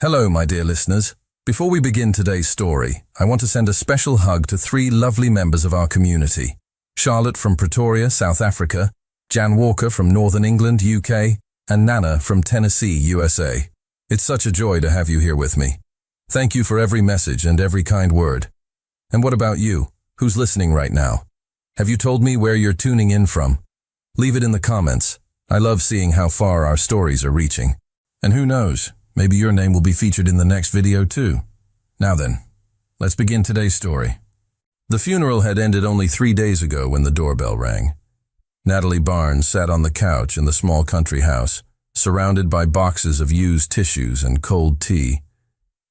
Hello, my dear listeners. Before we begin today's story, I want to send a special hug to three lovely members of our community. Charlotte from Pretoria, South Africa, Jan Walker from Northern England, UK, and Nana from Tennessee, USA. It's such a joy to have you here with me. Thank you for every message and every kind word. And what about you? Who's listening right now? Have you told me where you're tuning in from? Leave it in the comments. I love seeing how far our stories are reaching. And who knows, maybe your name will be featured in the next video too. Now then, let's begin today's story. The funeral had ended only 3 days ago when the doorbell rang. Natalie Barnes sat on the couch in the small country house, surrounded by boxes of used tissues and cold tea,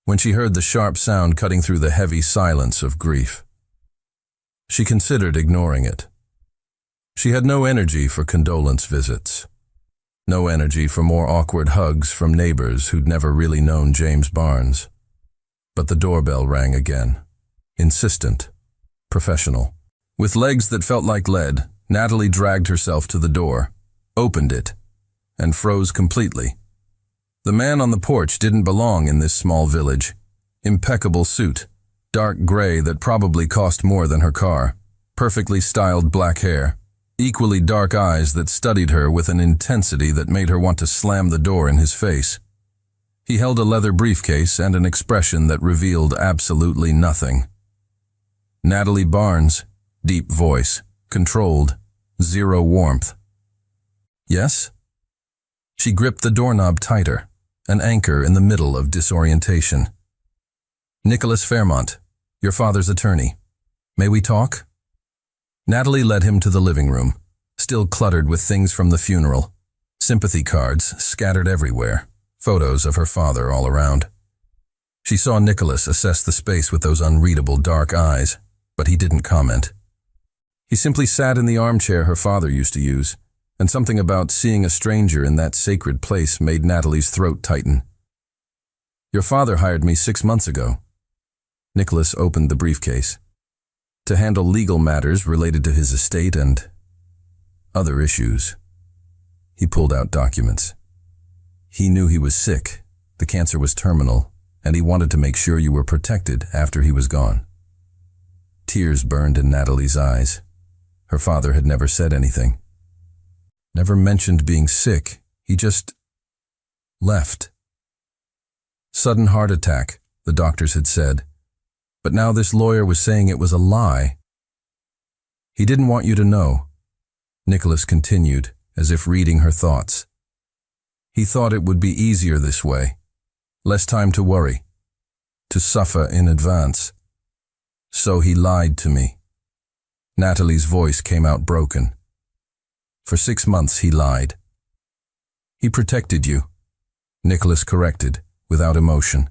when she heard the sharp sound cutting through the heavy silence of grief. She considered ignoring it. She had no energy for condolence visits. No energy for more awkward hugs from neighbors who'd never really known James Barnes. But the doorbell rang again. Insistent. Professional. With legs that felt like lead, Natalie dragged herself to the door, opened it, and froze completely. The man on the porch didn't belong in this small village. Impeccable suit, dark gray that probably cost more than her car, perfectly styled black hair, equally dark eyes that studied her with an intensity that made her want to slam the door in his face. He held a leather briefcase and an expression that revealed absolutely nothing. Natalie Barnes, deep voice, controlled, zero warmth. Yes? She gripped the doorknob tighter, an anchor in the middle of disorientation. Nicholas Fairmont, your father's attorney. May we talk? Natalie led him to the living room, still cluttered with things from the funeral. Sympathy cards scattered everywhere, photos of her father all around. She saw Nicholas assess the space with those unreadable dark eyes, but he didn't comment. He simply sat in the armchair her father used to use, and something about seeing a stranger in that sacred place made Natalie's throat tighten. Your father hired me 6 months ago. Nicholas opened the briefcase. To handle legal matters related to his estate and other issues. He pulled out documents. He knew he was sick, the cancer was terminal, and he wanted to make sure you were protected after he was gone. Tears burned in Natalie's eyes. Her father had never said anything. Never mentioned being sick, he just left. Sudden heart attack, the doctors had said. But now this lawyer was saying it was a lie. He didn't want you to know, Nicholas continued, as if reading her thoughts. He thought it would be easier this way. Less time to worry, to suffer in advance. So he lied to me. Natalie's voice came out broken. For 6 months he lied. He protected you, Nicholas corrected, without emotion,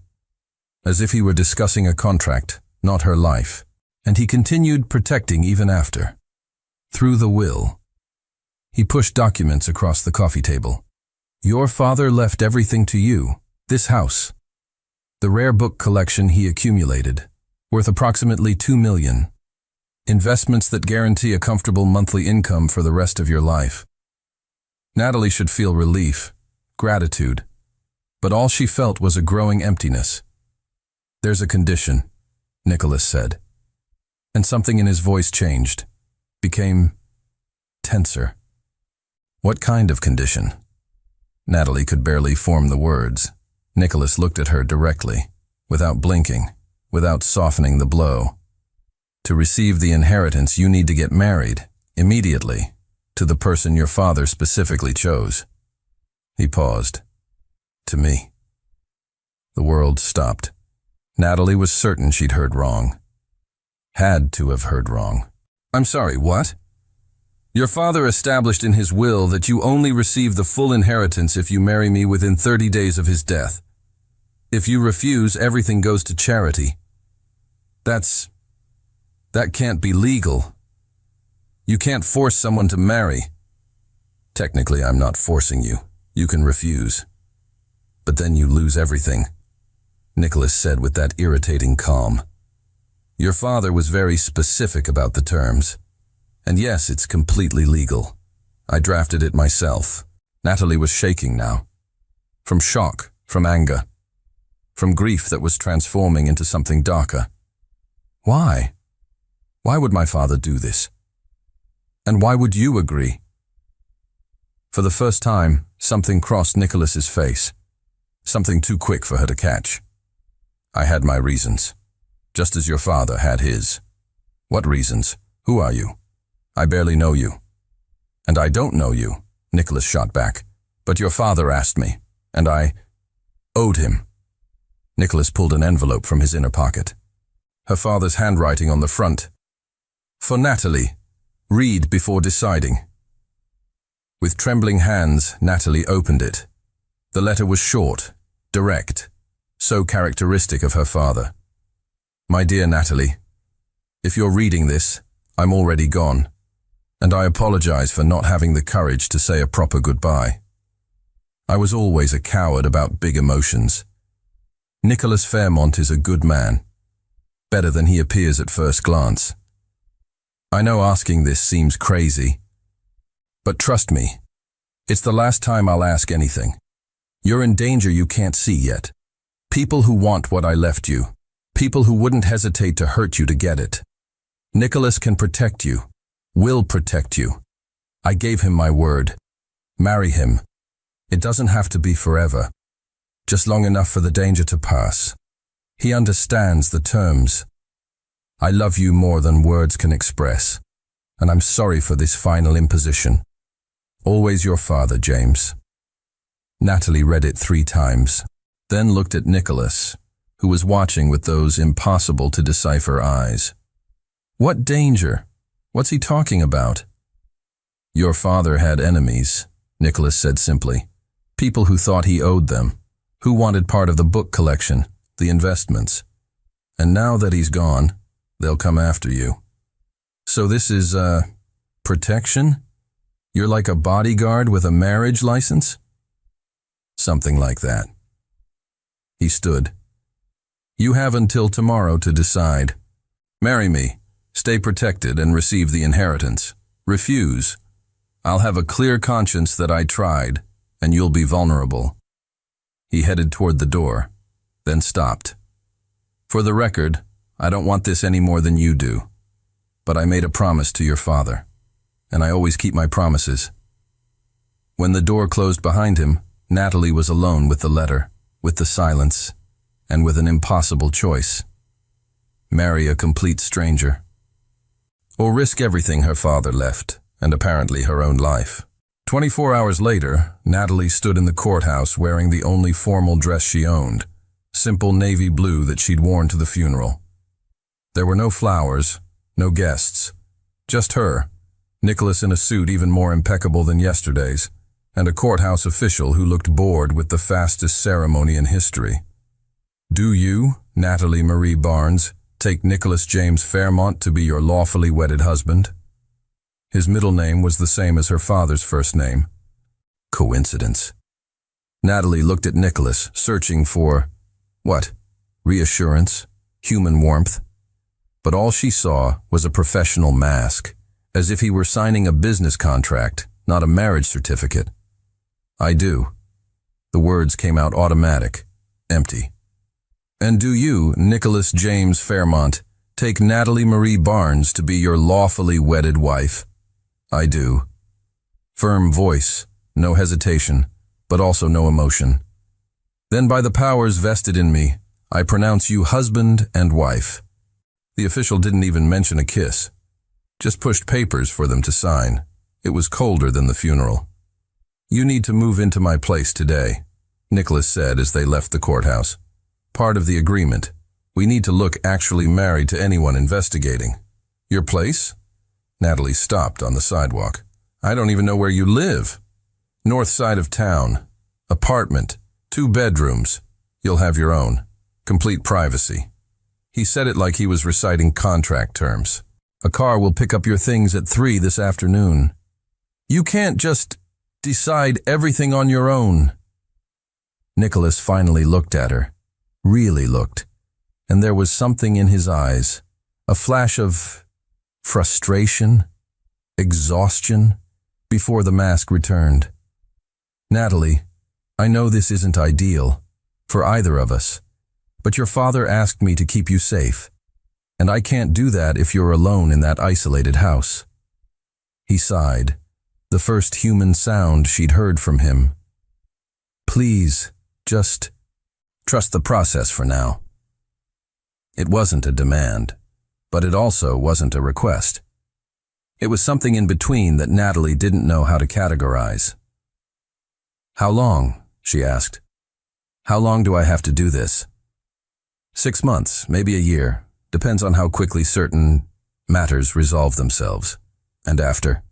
as if he were discussing a contract, not her life, and he continued protecting even after. Through the will. He pushed documents across the coffee table. Your father left everything to you, this house. The rare book collection he accumulated, worth approximately $2 million. Investments that guarantee a comfortable monthly income for the rest of your life. Natalie should feel relief, gratitude, but all she felt was a growing emptiness. There's a condition, Nicholas said, and something in his voice changed, became tenser. What kind of condition? Natalie could barely form the words. Nicholas looked at her directly, without blinking, without softening the blow. To receive the inheritance, you need to get married, immediately, to the person your father specifically chose. He paused. To me. The world stopped. Natalie was certain she'd heard wrong. Had to have heard wrong. I'm sorry, what? Your father established in his will that you only receive the full inheritance if you marry me within 30 days of his death. If you refuse, everything goes to charity. That can't be legal. You can't force someone to marry. Technically, I'm not forcing you. You can refuse. But then you lose everything, Nicholas said with that irritating calm. Your father was very specific about the terms. And yes, it's completely legal. I drafted it myself. Natalie was shaking now. From shock, from anger. from grief that was transforming into something darker. Why? Why would my father do this? And why would you agree? For the first time, something crossed Nicholas's face, something too quick for her to catch. I had my reasons, just as your father had his. What reasons? Who are you? I barely know you. And I don't know you, Nicholas shot back. But your father asked me, and I owed him. Nicholas pulled an envelope from his inner pocket. Her father's handwriting on the front. For Natalie, read before deciding. With trembling hands, Natalie opened it. The letter was short, direct, so characteristic of her father. My dear Natalie, if you're reading this, I'm already gone, and I apologize for not having the courage to say a proper goodbye. I was always a coward about big emotions. Nicholas Fairmont is a good man, better than he appears at first glance. I know asking this seems crazy, but trust me, it's the last time I'll ask anything. You're in danger you can't see yet. People who want what I left you, people who wouldn't hesitate to hurt you to get it. Nicholas can protect you, will protect you. I gave him my word. Marry him. It doesn't have to be forever, just long enough for the danger to pass. He understands the terms. I love you more than words can express, and I'm sorry for this final imposition. Always your father, James. Natalie read it 3 times, then looked at Nicholas, who was watching with those impossible to decipher eyes. What danger? What's he talking about? Your father had enemies, Nicholas said simply. People who thought he owed them, who wanted part of the book collection, the investments. And now that he's gone, they'll come after you. So this is, protection? You're like a bodyguard with a marriage license? Something like that. He stood. You have until tomorrow to decide. Marry me, stay protected and receive the inheritance. Refuse. I'll have a clear conscience that I tried, and you'll be vulnerable. He headed toward the door, then stopped. For the record, I don't want this any more than you do, but I made a promise to your father, and I always keep my promises. When the door closed behind him, Natalie was alone with the letter, with the silence, and with an impossible choice. Marry a complete stranger, or risk everything her father left, and apparently her own life. 24 hours later, Natalie stood in the courthouse wearing the only formal dress she owned, simple navy blue that she'd worn to the funeral. There were no flowers, no guests, just her, Nicholas in a suit even more impeccable than yesterday's, and a courthouse official who looked bored with the fastest ceremony in history. Do you, Natalie Marie Barnes, take Nicholas James Fairmont to be your lawfully wedded husband? His middle name was the same as her father's first name. Coincidence. Natalie looked at Nicholas, searching for, what? Reassurance? Human warmth? But all she saw was a professional mask, as if he were signing a business contract, not a marriage certificate. I do. The words came out automatic, empty. And do you, Nicholas James Fairmont, take Natalie Marie Barnes to be your lawfully wedded wife? I do. Firm voice, no hesitation, but also no emotion. Then by the powers vested in me, I pronounce you husband and wife. The official didn't even mention a kiss, just pushed papers for them to sign. It was colder than the funeral. You need to move into my place today, Nicholas said as they left the courthouse. Part of the agreement. We need to look actually married to anyone investigating. Your place? Natalie stopped on the sidewalk. I don't even know where you live. North side of town. Apartment. 2 bedrooms. You'll have your own. Complete privacy. He said it like he was reciting contract terms. A car will pick up your things at 3 this afternoon. You can't just decide everything on your own. Nicholas finally looked at her, really looked, and there was something in his eyes, a flash of frustration, exhaustion, before the mask returned. Natalie, I know this isn't ideal, for either of us, But your father asked me to keep you safe, and I can't do that if you're alone in that isolated house." He sighed, the first human sound she'd heard from him. "Please, just trust the process for now." It wasn't a demand, but it also wasn't a request. It was something in between that Natalie didn't know how to categorize. "How long?" she asked. "How long do I have to do this?" 6 months, maybe a year. Depends on how quickly certain matters resolve themselves. And after?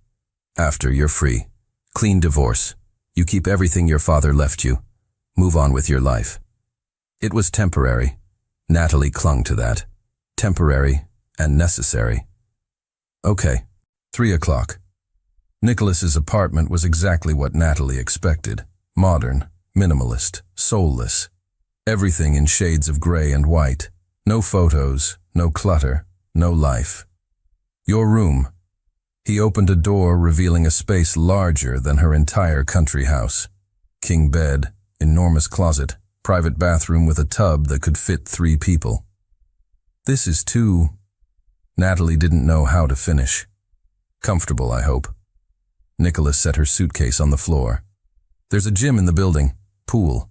After, you're free. Clean divorce. You keep everything your father left you. Move on with your life. It was temporary. Natalie clung to that. Temporary and necessary. Okay, 3 o'clock. Nicholas's apartment was exactly what Natalie expected. Modern, minimalist, soulless. Everything in shades of gray and white. No photos, no clutter, no life. "Your room." He opened a door revealing a space larger than her entire country house. King bed, enormous closet, private bathroom with a tub that could fit 3 people. "This is too..." Natalie didn't know how to finish. "Comfortable, I hope." Nicholas set her suitcase on the floor. "There's a gym in the building. Pool.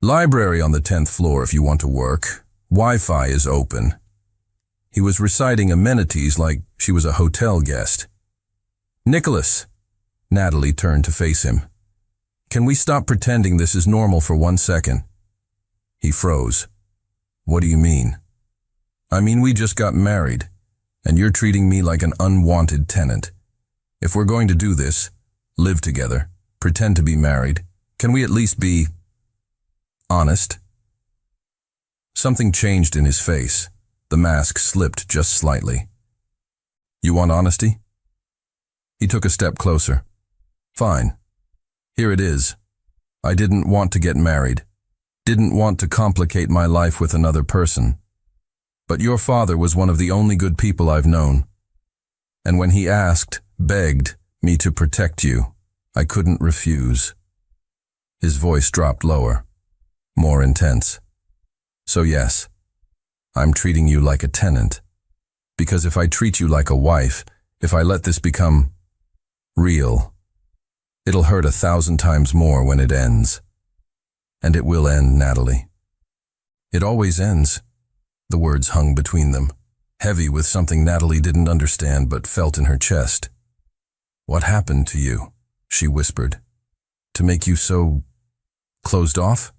Library on the 10th floor if you want to work. Wi-Fi is open." He was reciting amenities like she was a hotel guest. "Nicholas," Natalie turned to face him. "Can we stop pretending this is normal for 1 second?" He froze. "What do you mean?" "I mean, we just got married, and you're treating me like an unwanted tenant. If we're going to do this, live together, pretend to be married, can we at least be honest?" Something changed in his face. The mask slipped just slightly. "You want honesty?" He took a step closer. "Fine. Here it is. I didn't want to get married. Didn't want to complicate my life with another person. But your father was one of the only good people I've known. And when he asked, begged me to protect you, I couldn't refuse." His voice dropped lower, more intense. "So yes, I'm treating you like a tenant. Because if I treat you like a wife, if I let this become real, it'll hurt 1,000 times more when it ends. And it will end, Natalie. It always ends." The words hung between them, heavy with something Natalie didn't understand but felt in her chest. "What happened to you?" she whispered. "To make you so closed off?"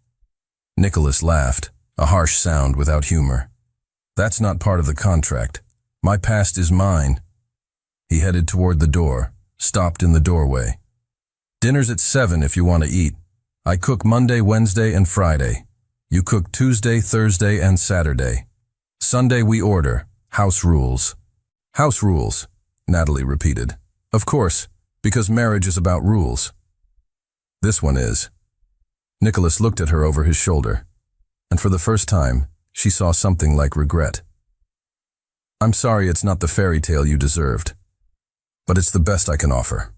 Nicholas laughed, a harsh sound without humor. "That's not part of the contract. My past is mine." He headed toward the door, stopped in the doorway. "Dinner's at 7 if you want to eat. I cook Monday, Wednesday, and Friday. You cook Tuesday, Thursday, and Saturday. Sunday we order. House rules." "House rules," Natalie repeated. "Of course, because marriage is about rules." "This one is." Nicholas looked at her over his shoulder, and for the first time, she saw something like regret. "I'm sorry it's not the fairy tale you deserved, but it's the best I can offer."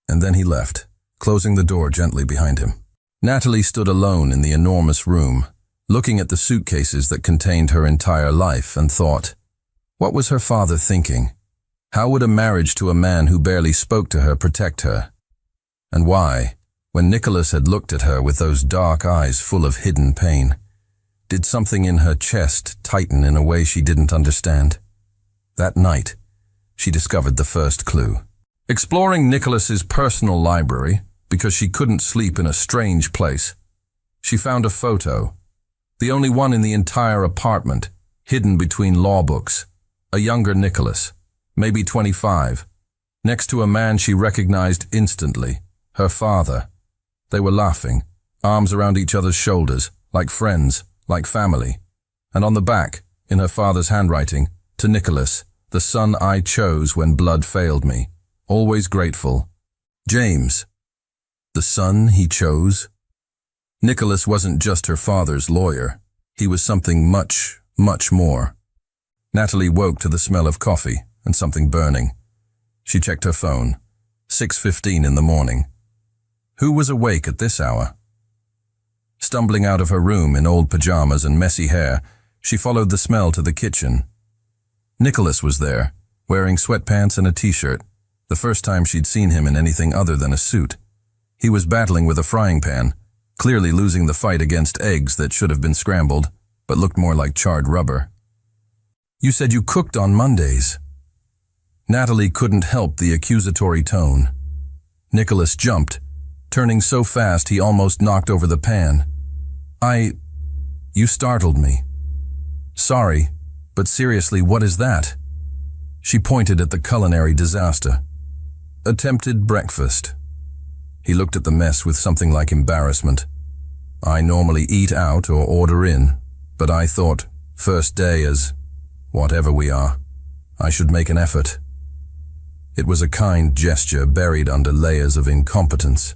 And then he left, closing the door gently behind him. Natalie stood alone in the enormous room, looking at the suitcases that contained her entire life, and thought, what was her father thinking? How would a marriage to a man who barely spoke to her protect her? And why, when Nicholas had looked at her with those dark eyes full of hidden pain, did something in her chest tighten in a way she didn't understand? That night, she discovered the first clue. Exploring Nicholas's personal library, because she couldn't sleep in a strange place, she found a photo, the only one in the entire apartment, hidden between law books. A younger Nicholas, maybe 25, next to a man she recognized instantly, her father. They were laughing, arms around each other's shoulders, like friends, like family. And on the back, in her father's handwriting, to Nicholas, the son I chose when blood failed me, always grateful. James. The son he chose? Nicholas wasn't just her father's lawyer. He was something much, much more. Natalie woke to the smell of coffee and something burning. She checked her phone. 6:15 in the morning. Who was awake at this hour? Stumbling out of her room in old pajamas and messy hair, she followed the smell to the kitchen. Nicholas was there, wearing sweatpants and a t-shirt, the first time she'd seen him in anything other than a suit. He was battling with a frying pan, clearly losing the fight against eggs that should have been scrambled, but looked more like charred rubber. "You said you cooked on Mondays." Natalie couldn't help the accusatory tone. Nicholas jumped, turning so fast he almost knocked over the pan. You startled me." "Sorry, but seriously, what is that?" She pointed at the culinary disaster. "Attempted breakfast." He looked at the mess with something like embarrassment. "I normally eat out or order in, but I thought, first day as whatever we are, I should make an effort." It was a kind gesture buried under layers of incompetence,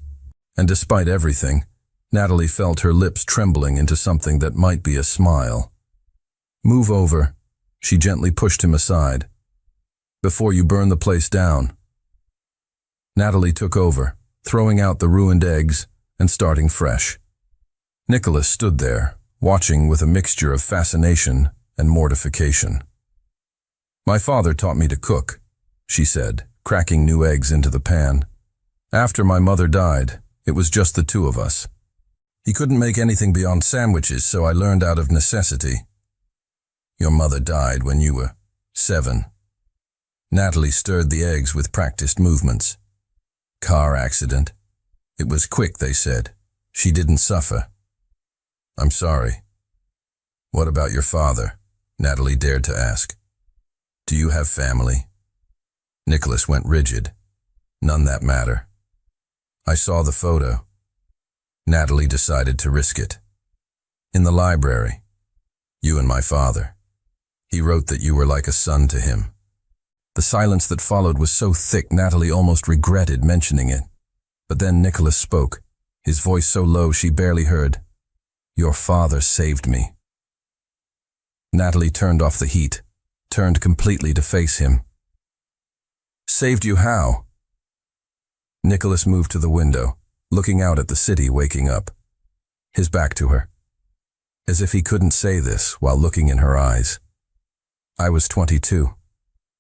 and despite everything, Natalie felt her lips trembling into something that might be a smile. "Move over," she gently pushed him aside, "before you burn the place down." Natalie took over, throwing out the ruined eggs and starting fresh. Nicholas stood there, watching with a mixture of fascination and mortification. "My father taught me to cook," she said, cracking new eggs into the pan. "After my mother died, it was just the two of us. He couldn't make anything beyond sandwiches, so I learned out of necessity." "Your mother died when you were 7. Natalie stirred the eggs with practiced movements. "Car accident. It was quick, they said. She didn't suffer." "I'm sorry." "What about your father?" Natalie dared to ask. "Do you have family?" Nicholas went rigid. "None that matter." "I saw the photo." Natalie decided to risk it. "In the library. You and my father. He wrote that you were like a son to him." The silence that followed was so thick Natalie almost regretted mentioning it. But then Nicholas spoke, his voice so low she barely heard. "Your father saved me." Natalie turned off the heat, turned completely to face him. "Saved you how?" Nicholas moved to the window, looking out at the city waking up, his back to her, as if he couldn't say this while looking in her eyes. "I was 22,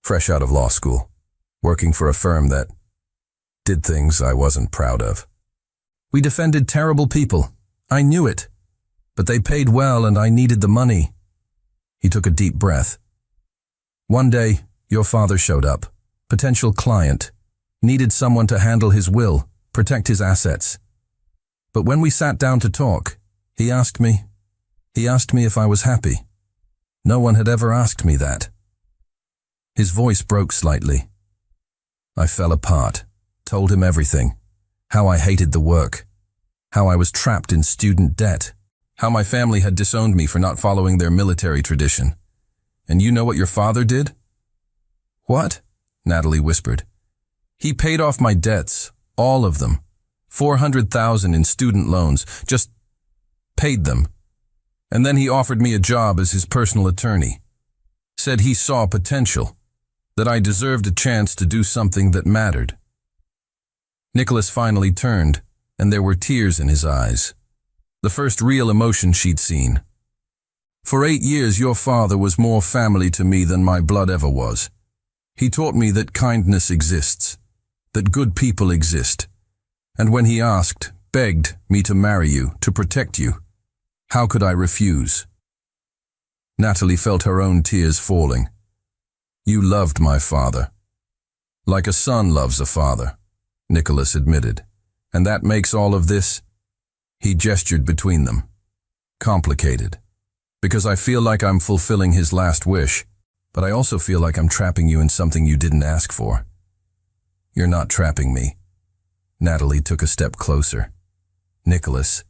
fresh out of law school, working for a firm that did things I wasn't proud of. We defended terrible people. I knew it. But they paid well and I needed the money." He took a deep breath. "One day, your father showed up, potential client, needed someone to handle his will, protect his assets. But when we sat down to talk, he asked me if I was happy. No one had ever asked me that." His voice broke slightly. "I fell apart, told him everything, how I hated the work, how I was trapped in student debt, how my family had disowned me for not following their military tradition. And you know what your father did?" "What?" Natalie whispered. "He paid off my debts, all of them. 400,000 in student loans, just paid them. And then he offered me a job as his personal attorney. Said he saw potential, that I deserved a chance to do something that mattered." Nicholas finally turned, and there were tears in his eyes. The first real emotion she'd seen. "For 8 years your father was more family to me than my blood ever was. He taught me that kindness exists, that good people exist. And when he asked, begged me to marry you, to protect you, how could I refuse?" Natalie felt her own tears falling. "You loved my father. Like a son loves a father," Nicholas admitted. "And that makes all of this," he gestured between them, "complicated. Because I feel like I'm fulfilling his last wish, but I also feel like I'm trapping you in something you didn't ask for." "You're not trapping me." Natalie took a step closer. "Nicholas,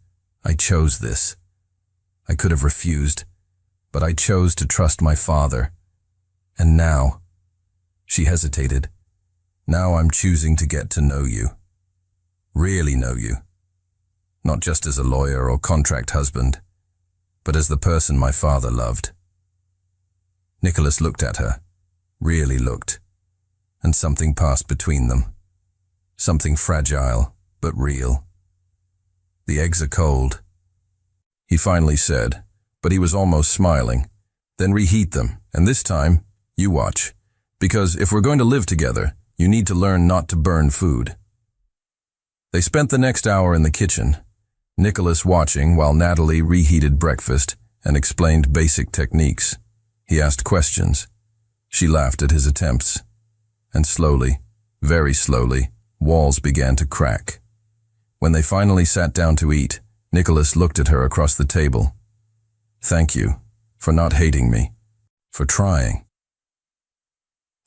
I chose this. I could have refused, but I chose to trust my father. And now," she hesitated, "now I'm choosing to get to know you. Really know you. Not just as a lawyer or contract husband, but as the person my father loved." Nicholas looked at her, really looked, and something passed between them. Something fragile, but real. "The eggs are cold. he finally said, but he was almost smiling. Then reheat them, and this time, you watch. Because if we're going to live together, you need to learn not to burn food. They spent the next hour in the kitchen, Nicholas watching while Natalie reheated breakfast and explained basic techniques. He asked questions. She laughed at his attempts. And slowly, very slowly, walls began to crack. When they finally sat down to eat, Nicholas looked at her across the table. Thank you for not hating me, for trying.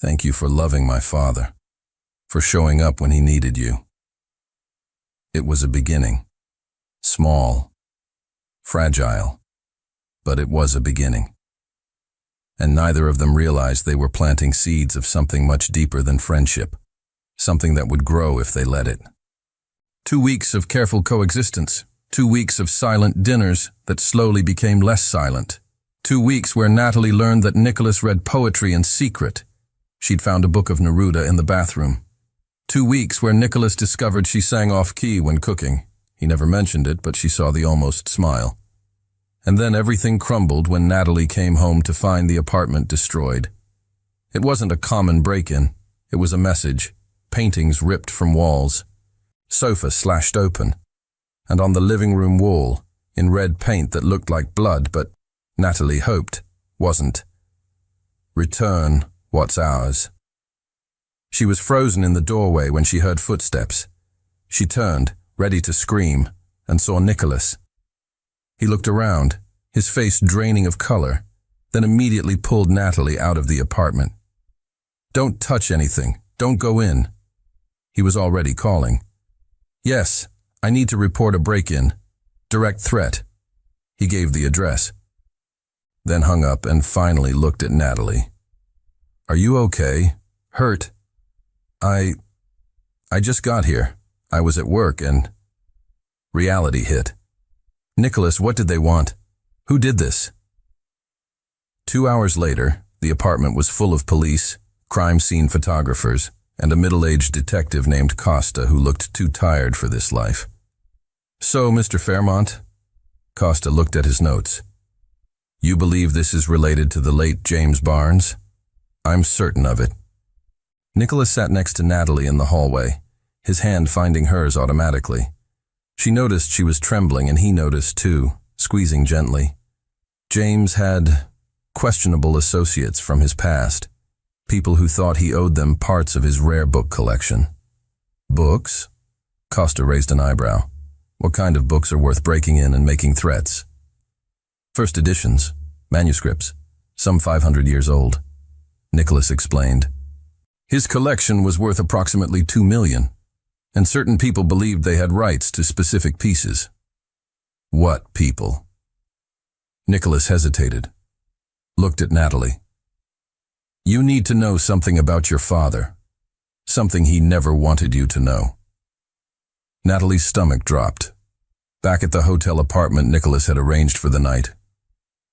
Thank you for loving my father, for showing up when he needed you. It was a beginning. Small, fragile, but it was a beginning. And neither of them realized they were planting seeds of something much deeper than friendship, something that would grow if they let it. 2 weeks of careful coexistence, 2 weeks of silent dinners that slowly became less silent. 2 weeks where Natalie learned that Nicholas read poetry in secret. She'd found a book of Neruda in the bathroom. 2 weeks where Nicholas discovered she sang off-key when cooking. He never mentioned it, but she saw the almost smile. And then everything crumbled when Natalie came home to find the apartment destroyed. It wasn't a common break-in. It was a message. Paintings ripped from walls. Sofa slashed open. And on the living room wall, in red paint that looked like blood, but Natalie hoped wasn't. Return what's ours. She was frozen in the doorway when she heard footsteps. She turned, ready to scream, and saw Nicholas. He looked around, his face draining of color, then immediately pulled Natalie out of the apartment. Don't touch anything. Don't go in. He was already calling. Yes, I need to report a break-in. Direct threat. He gave the address. Then hung up and finally looked at Natalie. Are you okay? Hurt? I just got here. I was at work and reality hit. Nicholas, what did they want? Who did this? 2 hours later, the apartment was full of police, crime scene photographers, and a middle-aged detective named Costa who looked too tired for this life. So, Mr. Fairmont? Costa looked at his notes. You believe this is related to the late James Barnes? I'm certain of it. Nicholas sat next to Natalie in the hallway, his hand finding hers automatically. She noticed she was trembling and he noticed too, squeezing gently. James had questionable associates from his past, people who thought he owed them parts of his rare book collection. Books? Costa raised an eyebrow. What kind of books are worth breaking in and making threats? First editions, manuscripts, some 500 years old. Nicholas explained. His collection was worth approximately 2 million, and certain people believed they had rights to specific pieces. What people? Nicholas hesitated, looked at Natalie. You need to know something about your father, something he never wanted you to know. Natalie's stomach dropped. Back at the hotel apartment Nicholas had arranged for the night,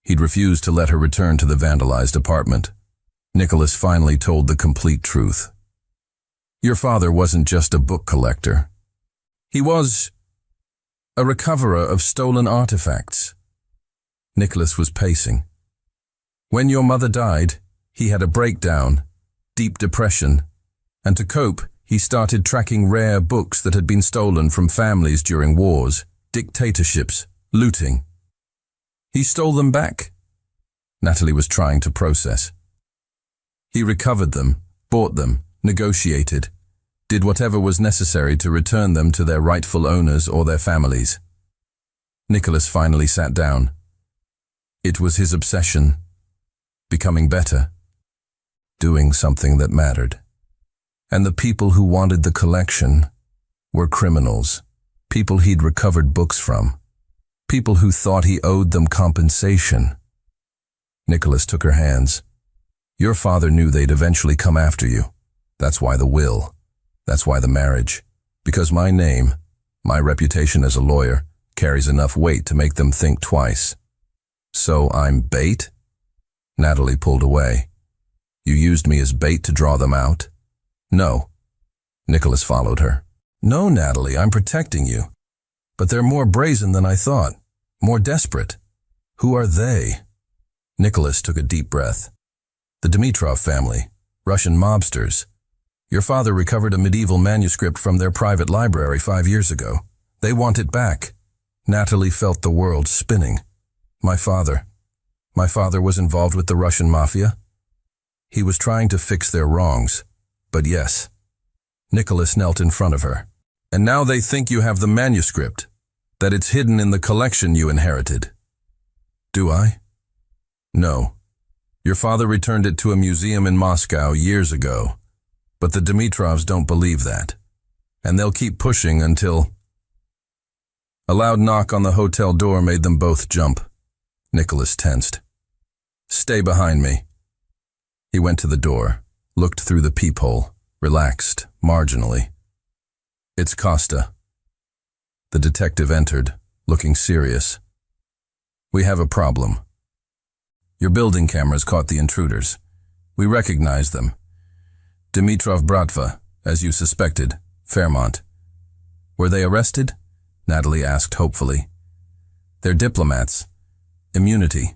he'd refused to let her return to the vandalized apartment. Nicholas finally told the complete truth. Your father wasn't just a book collector. He was a recoverer of stolen artifacts. Nicholas was pacing. When your mother died, he had a breakdown, deep depression, and to cope, he started tracking rare books that had been stolen from families during wars, dictatorships, looting. He stole them back. Natalie was trying to process. He recovered them, bought them, negotiated, did whatever was necessary to return them to their rightful owners or their families. Nicholas finally sat down. It was his obsession, becoming better, doing something that mattered. And the people who wanted the collection were criminals, people he'd recovered books from, people who thought he owed them compensation. Nicholas took her hands. Your father knew they'd eventually come after you. That's why the will. That's why the marriage. Because my name, my reputation as a lawyer, carries enough weight to make them think twice. So I'm bait? Natalie pulled away. You used me as bait to draw them out? No. Nicholas followed her. No, Natalie, I'm protecting you. But they're more brazen than I thought. More desperate. Who are they? Nicholas took a deep breath. The Dimitrov family, Russian mobsters. Your father recovered a medieval manuscript from their private library 5 years ago. They want it back. Natalie felt the world spinning. My father was involved with the Russian mafia? He was trying to fix their wrongs. But yes. Nicholas knelt in front of her. And now they think you have the manuscript, that it's hidden in the collection you inherited. Do I? No. Your father returned it to a museum in Moscow years ago. But the Dimitrovs don't believe that. And they'll keep pushing until... A loud knock on the hotel door made them both jump. Nicholas tensed. Stay behind me. He went to the door, looked through the peephole, relaxed, marginally. It's Costa. The detective entered, looking serious. We have a problem. Your building cameras caught the intruders. We recognize them. Dimitrov Bratva, as you suspected, Fairmont. Were they arrested? Natalie asked hopefully. They're diplomats. Immunity.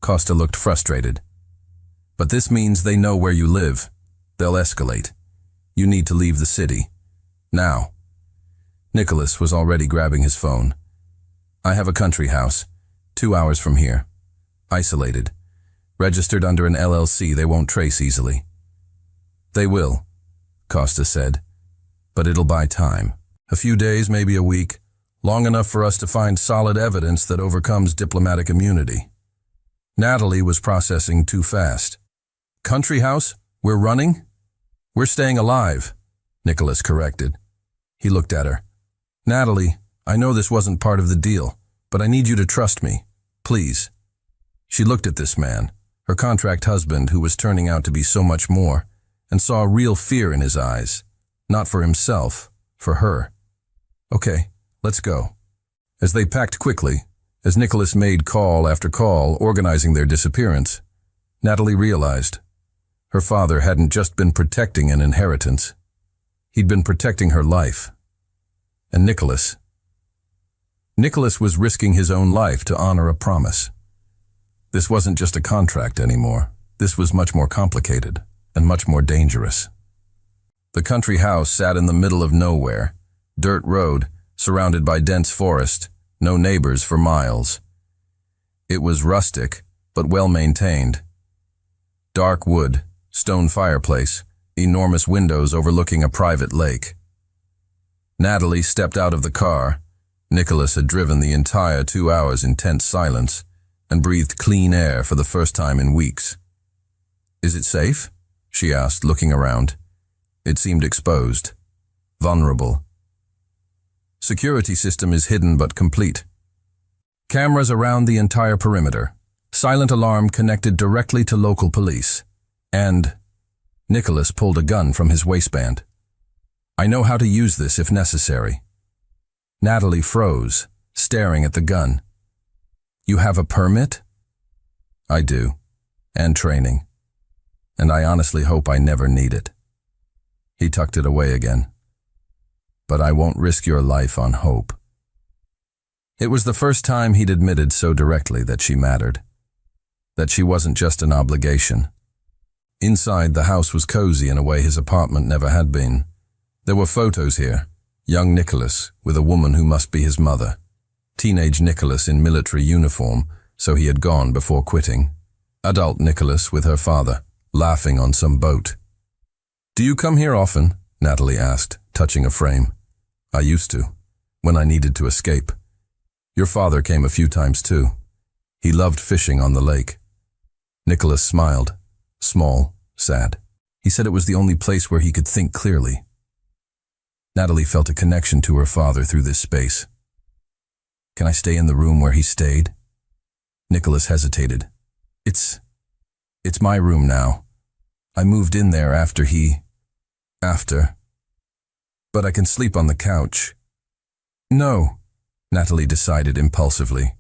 Costa looked frustrated. But this means they know where you live. They'll escalate. You need to leave the city. Now. Nicholas was already grabbing his phone. I have a country house, 2 hours from here. Isolated. Registered under an LLC they won't trace easily. They will, Costa said. But it'll buy time. A few days, maybe a week. Long enough for us to find solid evidence that overcomes diplomatic immunity. Natalie was processing too fast. Country house? We're running? We're staying alive, Nicholas corrected. He looked at her. Natalie, I know this wasn't part of the deal, but I need you to trust me. Please. She looked at this man, her contract husband who was turning out to be so much more, and saw real fear in his eyes. Not for himself, for her. Okay, let's go. As they packed quickly, as Nicholas made call after call organizing their disappearance, Natalie realized her father hadn't just been protecting an inheritance. He'd been protecting her life. And Nicholas was risking his own life to honor a promise. This wasn't just a contract anymore. This was much more complicated and much more dangerous. The country house sat in the middle of nowhere, dirt road, surrounded by dense forest, no neighbors for miles. It was rustic, but well-maintained. Dark wood, stone fireplace, enormous windows overlooking a private lake. Natalie stepped out of the car. Nicholas had driven the entire 2 hours in tense silence and breathed clean air for the first time in weeks. Is it safe? She asked, looking around. It seemed exposed, vulnerable. Security system is hidden but complete. Cameras around the entire perimeter. Silent alarm connected directly to local police. And Nicholas pulled a gun from his waistband. I know how to use this if necessary. Natalie froze, staring at the gun. You have a permit? I do, and training. And I honestly hope I never need it. He tucked it away again. But I won't risk your life on hope. It was the first time he'd admitted so directly that she mattered. That she wasn't just an obligation. Inside, the house was cozy in a way his apartment never had been. There were photos here. Young Nicholas with a woman who must be his mother. Teenage Nicholas in military uniform, so he had gone before quitting. Adult Nicholas with her father, laughing on some boat. Do you come here often? Natalie asked, touching a frame. I used to, when I needed to escape. Your father came a few times too. He loved fishing on the lake. Nicholas smiled, small, sad. He said it was the only place where he could think clearly. Natalie felt a connection to her father through this space. Can I stay in the room where he stayed? Nicholas hesitated. It's my room now. I moved in there after. But I can sleep on the couch. No, Natalie decided impulsively.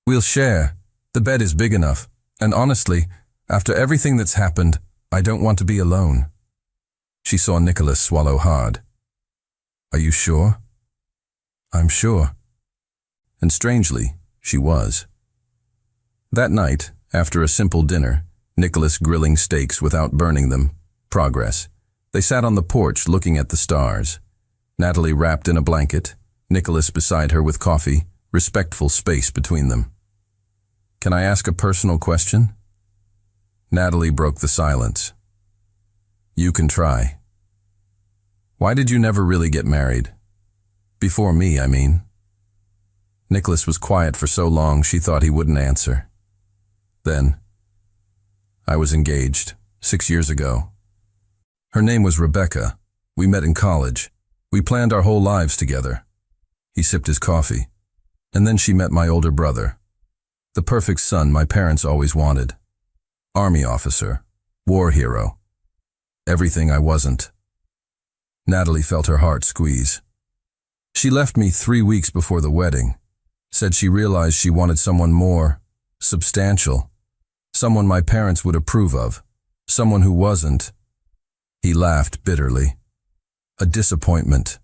We'll share. The bed is big enough. And honestly, after everything that's happened, I don't want to be alone. She saw Nicholas swallow hard. Are you sure? I'm sure. And strangely, she was. That night, after a simple dinner, Nicholas grilling steaks without burning them, progress, they sat on the porch looking at the stars. Natalie wrapped in a blanket, Nicholas beside her with coffee, respectful space between them. "Can I ask a personal question?" Natalie broke the silence. "You can try. Why did you never really get married? Before me, I mean." Nicholas was quiet for so long she thought he wouldn't answer. Then, "I was engaged, 6 years ago. Her name was Rebecca. We met in college. We planned our whole lives together." He sipped his coffee. "And then she met my older brother. The perfect son my parents always wanted. Army officer, war hero. Everything I wasn't." Natalie felt her heart squeeze. "She left me 3 weeks before the wedding. Said she realized she wanted someone more substantial, someone my parents would approve of, someone who wasn't." He laughed bitterly. "A disappointment."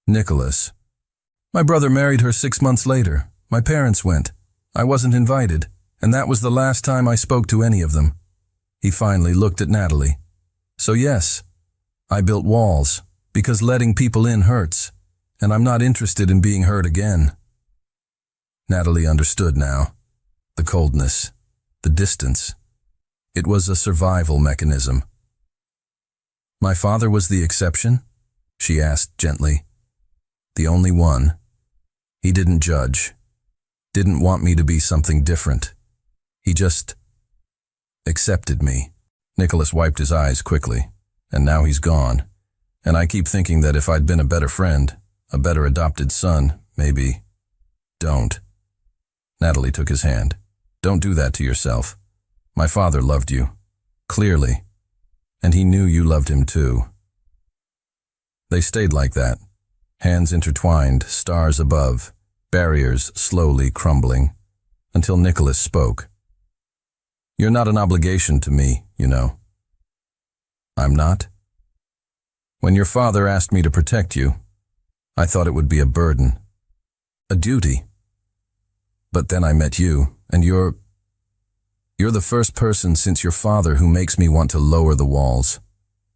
"Nicholas, my brother married her 6 months later. My parents went. I wasn't invited, and that was the last time I spoke to any of them." He finally looked at Natalie. "So yes, I built walls, because letting people in hurts, and I'm not interested in being hurt again." Natalie understood now. The coldness, the distance. It was a survival mechanism. "My father was the exception?" she asked gently. "The only one. He didn't judge. Didn't want me to be something different. He just accepted me." Nicholas wiped his eyes quickly. "And now he's gone. And I keep thinking that if I'd been a better friend, a better adopted son, maybe." "Don't." Natalie took his hand. "Don't do that to yourself. My father loved you. Clearly. And he knew you loved him too." They stayed like that, hands intertwined, stars above, barriers slowly crumbling, until Nicholas spoke. "You're not an obligation to me, you know." "I'm not?" "When your father asked me to protect you, I thought it would be a burden, a duty. But then I met you, and you're the first person since your father who makes me want to lower the walls,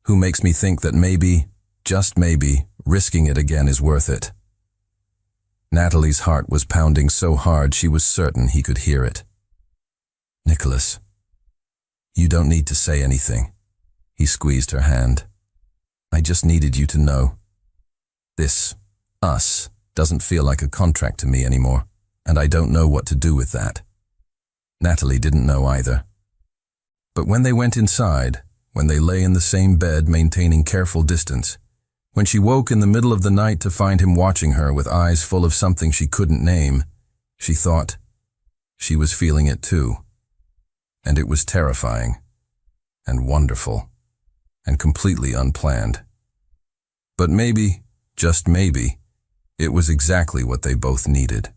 who makes me think that maybe, just maybe, risking it again is worth it." Natalie's heart was pounding so hard she was certain he could hear it. "Nicholas, you don't need to say anything." He squeezed her hand. "I just needed you to know. This, us, doesn't feel like a contract to me anymore, and I don't know what to do with that." Natalie didn't know either. But when they went inside, when they lay in the same bed maintaining careful distance, when she woke in the middle of the night to find him watching her with eyes full of something she couldn't name, she thought she was feeling it too. And it was terrifying, and wonderful, and completely unplanned. But maybe, just maybe, it was exactly what they both needed.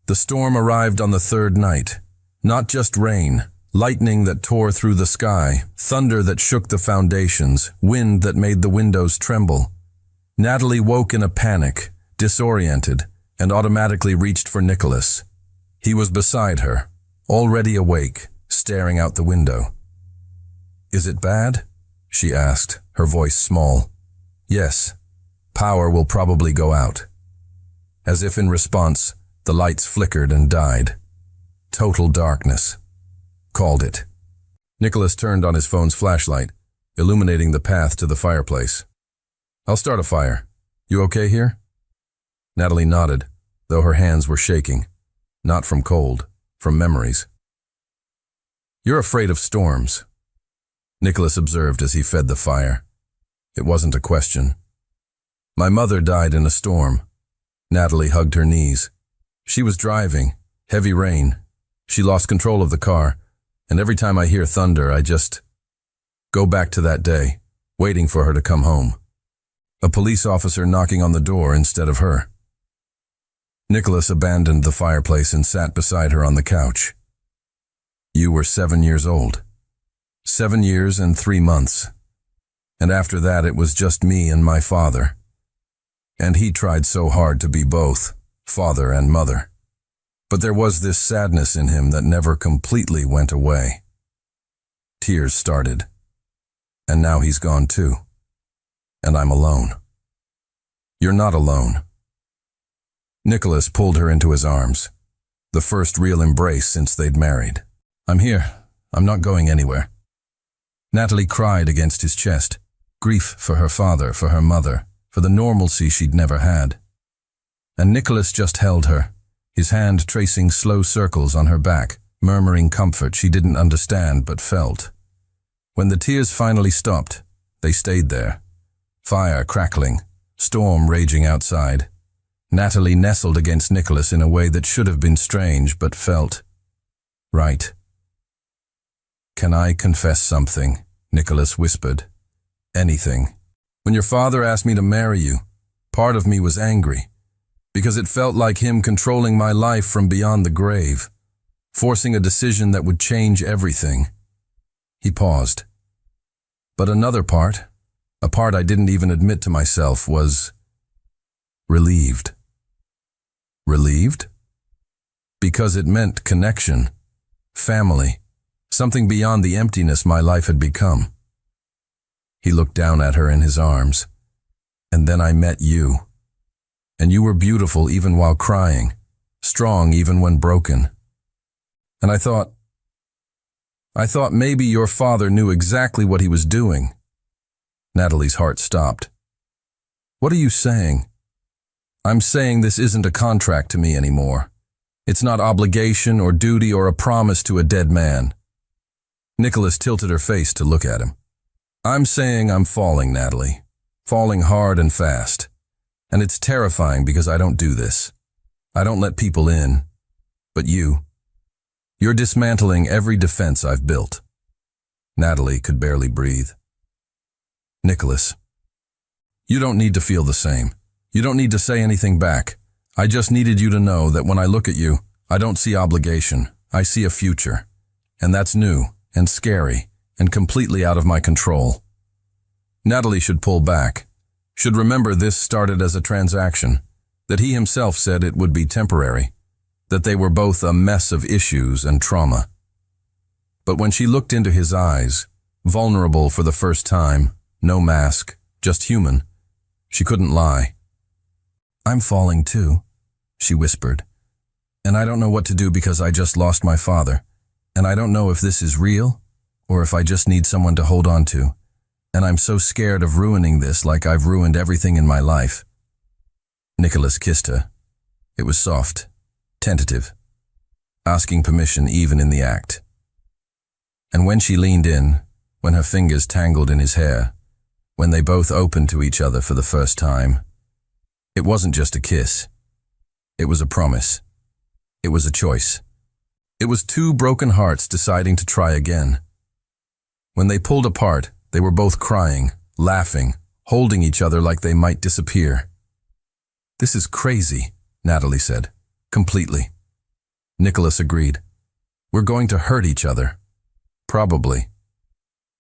The storm arrived on the third night. Not just rain, lightning that tore through the sky, thunder that shook the foundations, wind that made the windows tremble. Natalie woke in a panic, disoriented, and automatically reached for Nicholas. He was beside her, already awake, staring out the window. "Is it bad?" she asked, her voice small. "Yes. Power will probably go out." As if in response, the lights flickered and died. Total darkness. Called it. Nicholas turned on his phone's flashlight, illuminating the path to the fireplace. "I'll start a fire. You okay here?" Natalie nodded, though her hands were shaking. Not from cold, from memories. "You're afraid of storms," Nicholas observed as he fed the fire. It wasn't a question. "My mother died in a storm." Natalie hugged her knees. "She was driving, heavy rain. She lost control of the car, and every time I hear thunder, I just go back to that day, waiting for her to come home. A police officer knocking on the door instead of her." Nicholas abandoned the fireplace and sat beside her on the couch. "You were 7 years old. 7 years and 3 months. And after that it was just me and my father. And he tried so hard to be both, father and mother. But there was this sadness in him that never completely went away. Tears started. And now he's gone too. And I'm alone. You're not alone. Nicholas pulled her into his arms. The first real embrace since they'd married. I'm here. I'm not going anywhere. Natalie cried against his chest. Grief for her father, for her mother, for the normalcy she'd never had. And Nicholas just held her, his hand tracing slow circles on her back, murmuring comfort she didn't understand but felt. When the tears finally stopped, they stayed there. Fire crackling, storm raging outside. Natalie nestled against Nicholas in a way that should have been strange but felt right. Can I confess something? Nicholas whispered. Anything. When your father asked me to marry you, part of me was angry, because it felt like him controlling my life from beyond the grave, forcing a decision that would change everything. He paused. But another part, a part I didn't even admit to myself, was relieved. Relieved? Because it meant connection, family, something beyond the emptiness my life had become. He looked down at her in his arms. And then I met you. And you were beautiful even while crying, strong even when broken. And I thought maybe your father knew exactly what he was doing. Natalie's heart stopped. What are you saying? I'm saying this isn't a contract to me anymore. It's not obligation or duty or a promise to a dead man. Nicholas tilted her face to look at him. I'm saying I'm falling, Natalie. Falling hard and fast. And it's terrifying because I don't do this. I don't let people in. But you're dismantling every defense I've built. Natalie could barely breathe. Nicholas, you don't need to feel the same. You don't need to say anything back. I just needed you to know that when I look at you, I don't see obligation. I see a future. And that's new and scary and completely out of my control. Natalie should pull back, should remember this started as a transaction, that he himself said it would be temporary, that they were both a mess of issues and trauma. But when she looked into his eyes, vulnerable for the first time, no mask, just human, she couldn't lie. I'm falling too, she whispered. And I don't know what to do because I just lost my father. And I don't know if this is real or if I just need someone to hold on to. And I'm so scared of ruining this like I've ruined everything in my life. Nicholas kissed her. It was soft, tentative, asking permission even in the act. And when she leaned in, when her fingers tangled in his hair, when they both opened to each other for the first time, it wasn't just a kiss. It was a promise. It was a choice. It was two broken hearts deciding to try again. When they pulled apart, they were both crying, laughing, holding each other like they might disappear. This is crazy, Natalie said, completely. Nicholas agreed. We're going to hurt each other. Probably.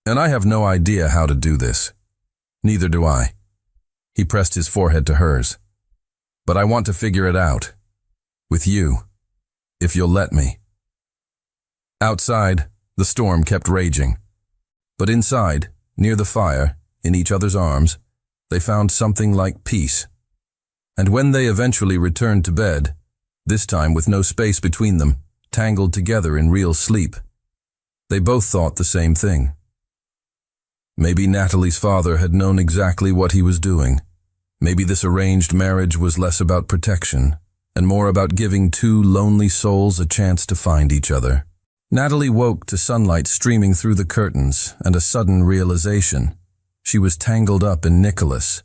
And I have no idea how to do this. Neither do I. He pressed his forehead to hers. But I want to figure it out. With you. If you'll let me. Outside, the storm kept raging. But inside, near the fire, in each other's arms, they found something like peace. And when they eventually returned to bed, this time with no space between them, tangled together in real sleep, they both thought the same thing. Maybe Natalie's father had known exactly what he was doing. Maybe this arranged marriage was less about protection and more about giving two lonely souls a chance to find each other. Natalie woke to sunlight streaming through the curtains and a sudden realization. She was tangled up in Nicholas,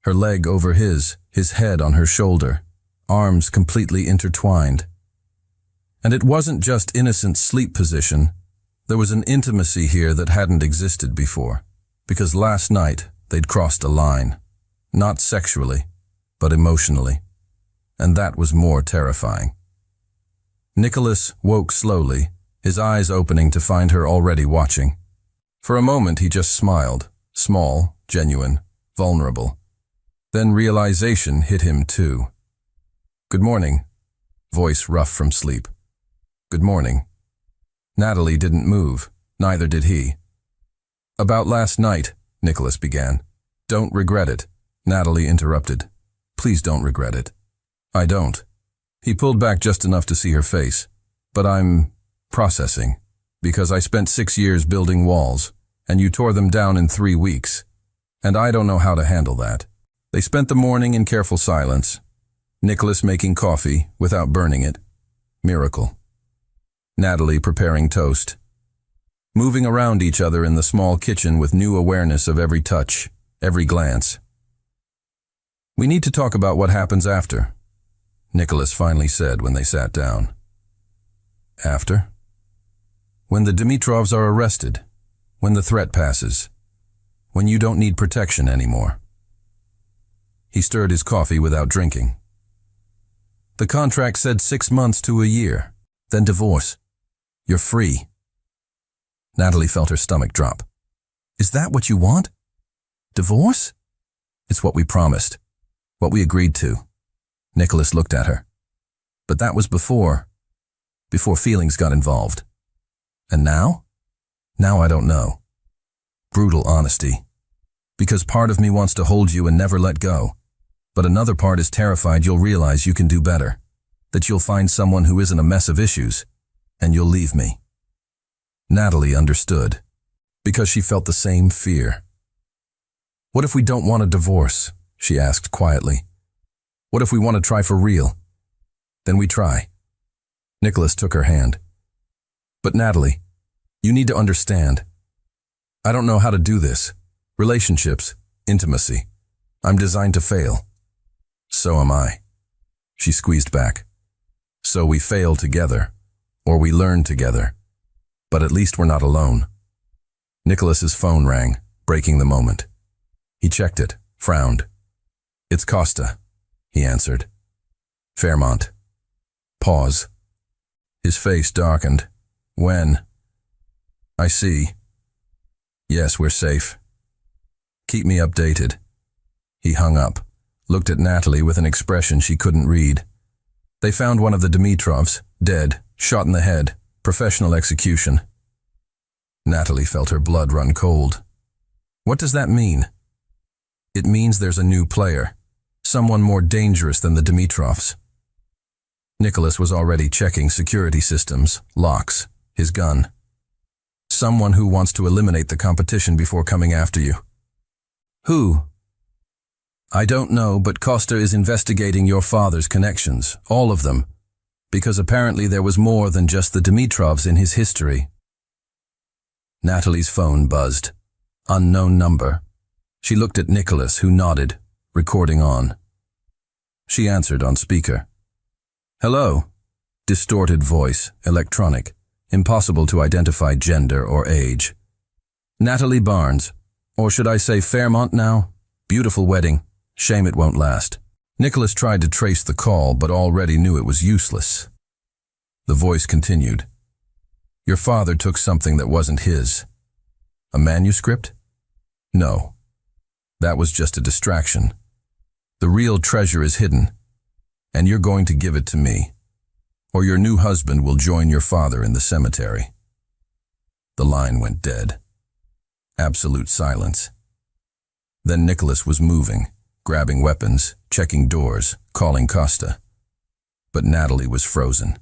her leg over his head on her shoulder, arms completely intertwined. And it wasn't just innocent sleep position. There was an intimacy here that hadn't existed before, because last night they'd crossed a line, not sexually, but emotionally. And that was more terrifying. Nicholas woke slowly, his eyes opening to find her already watching. For a moment he just smiled, small, genuine, vulnerable. Then realization hit him too. Good morning. Voice rough from sleep. Good morning. Natalie didn't move. Neither did he. About last night, Nicholas began. Don't regret it. Natalie interrupted. Please don't regret it. I don't. He pulled back just enough to see her face. But I'm processing. Because I spent 6 years building walls, and you tore them down in 3 weeks. And I don't know how to handle that. They spent the morning in careful silence. Nicholas making coffee without burning it. Miracle. Natalie preparing toast. Moving around each other in the small kitchen with new awareness of every touch, every glance. We need to talk about what happens after, Nicholas finally said when they sat down. After? When the Dimitrovs are arrested, when the threat passes, when you don't need protection anymore. He stirred his coffee without drinking. The contract said 6 months to a year, then divorce. You're free. Natalie felt her stomach drop. Is that what you want? Divorce? It's what we promised, what we agreed to. Nicholas looked at her. But that was before feelings got involved. And now? Now I don't know. Brutal honesty. Because part of me wants to hold you and never let go. But another part is terrified you'll realize you can do better. That you'll find someone who isn't a mess of issues. And you'll leave me. Natalie understood. Because she felt the same fear. What if we don't want a divorce? She asked quietly. What if we want to try for real? Then we try. Nicholas took her hand. But Natalie, you need to understand. I don't know how to do this. Relationships, intimacy. I'm designed to fail. So am I. She squeezed back. So we fail together, or we learn together. But at least we're not alone. Nicholas's phone rang, breaking the moment. He checked it, frowned. It's Costa, he answered. Fairmont. Pause. His face darkened. When? I see. Yes, we're safe. Keep me updated. He hung up, looked at Natalie with an expression she couldn't read. They found one of the Dimitrovs, dead, shot in the head, professional execution. Natalie felt her blood run cold. What does that mean? It means there's a new player, someone more dangerous than the Dimitrovs. Nicholas was already checking security systems, locks, his gun. Someone who wants to eliminate the competition before coming after you. Who? I don't know, but Costa is investigating your father's connections, all of them, because apparently there was more than just the Dimitrovs in his history. Natalie's phone buzzed. Unknown number. She looked at Nicholas, who nodded, recording on. She answered on speaker. Hello. Distorted voice, electronic, impossible to identify gender or age. Natalie Barnes, or should I say Fairmont now? Beautiful wedding. Shame it won't last. Nicholas tried to trace the call, but already knew it was useless. The voice continued. Your father took something that wasn't his. A manuscript? No. That was just a distraction. The real treasure is hidden, and you're going to give it to me, or your new husband will join your father in the cemetery. The line went dead. Absolute silence. Then Nicholas was moving, grabbing weapons, checking doors, calling Costa. But Natalie was frozen.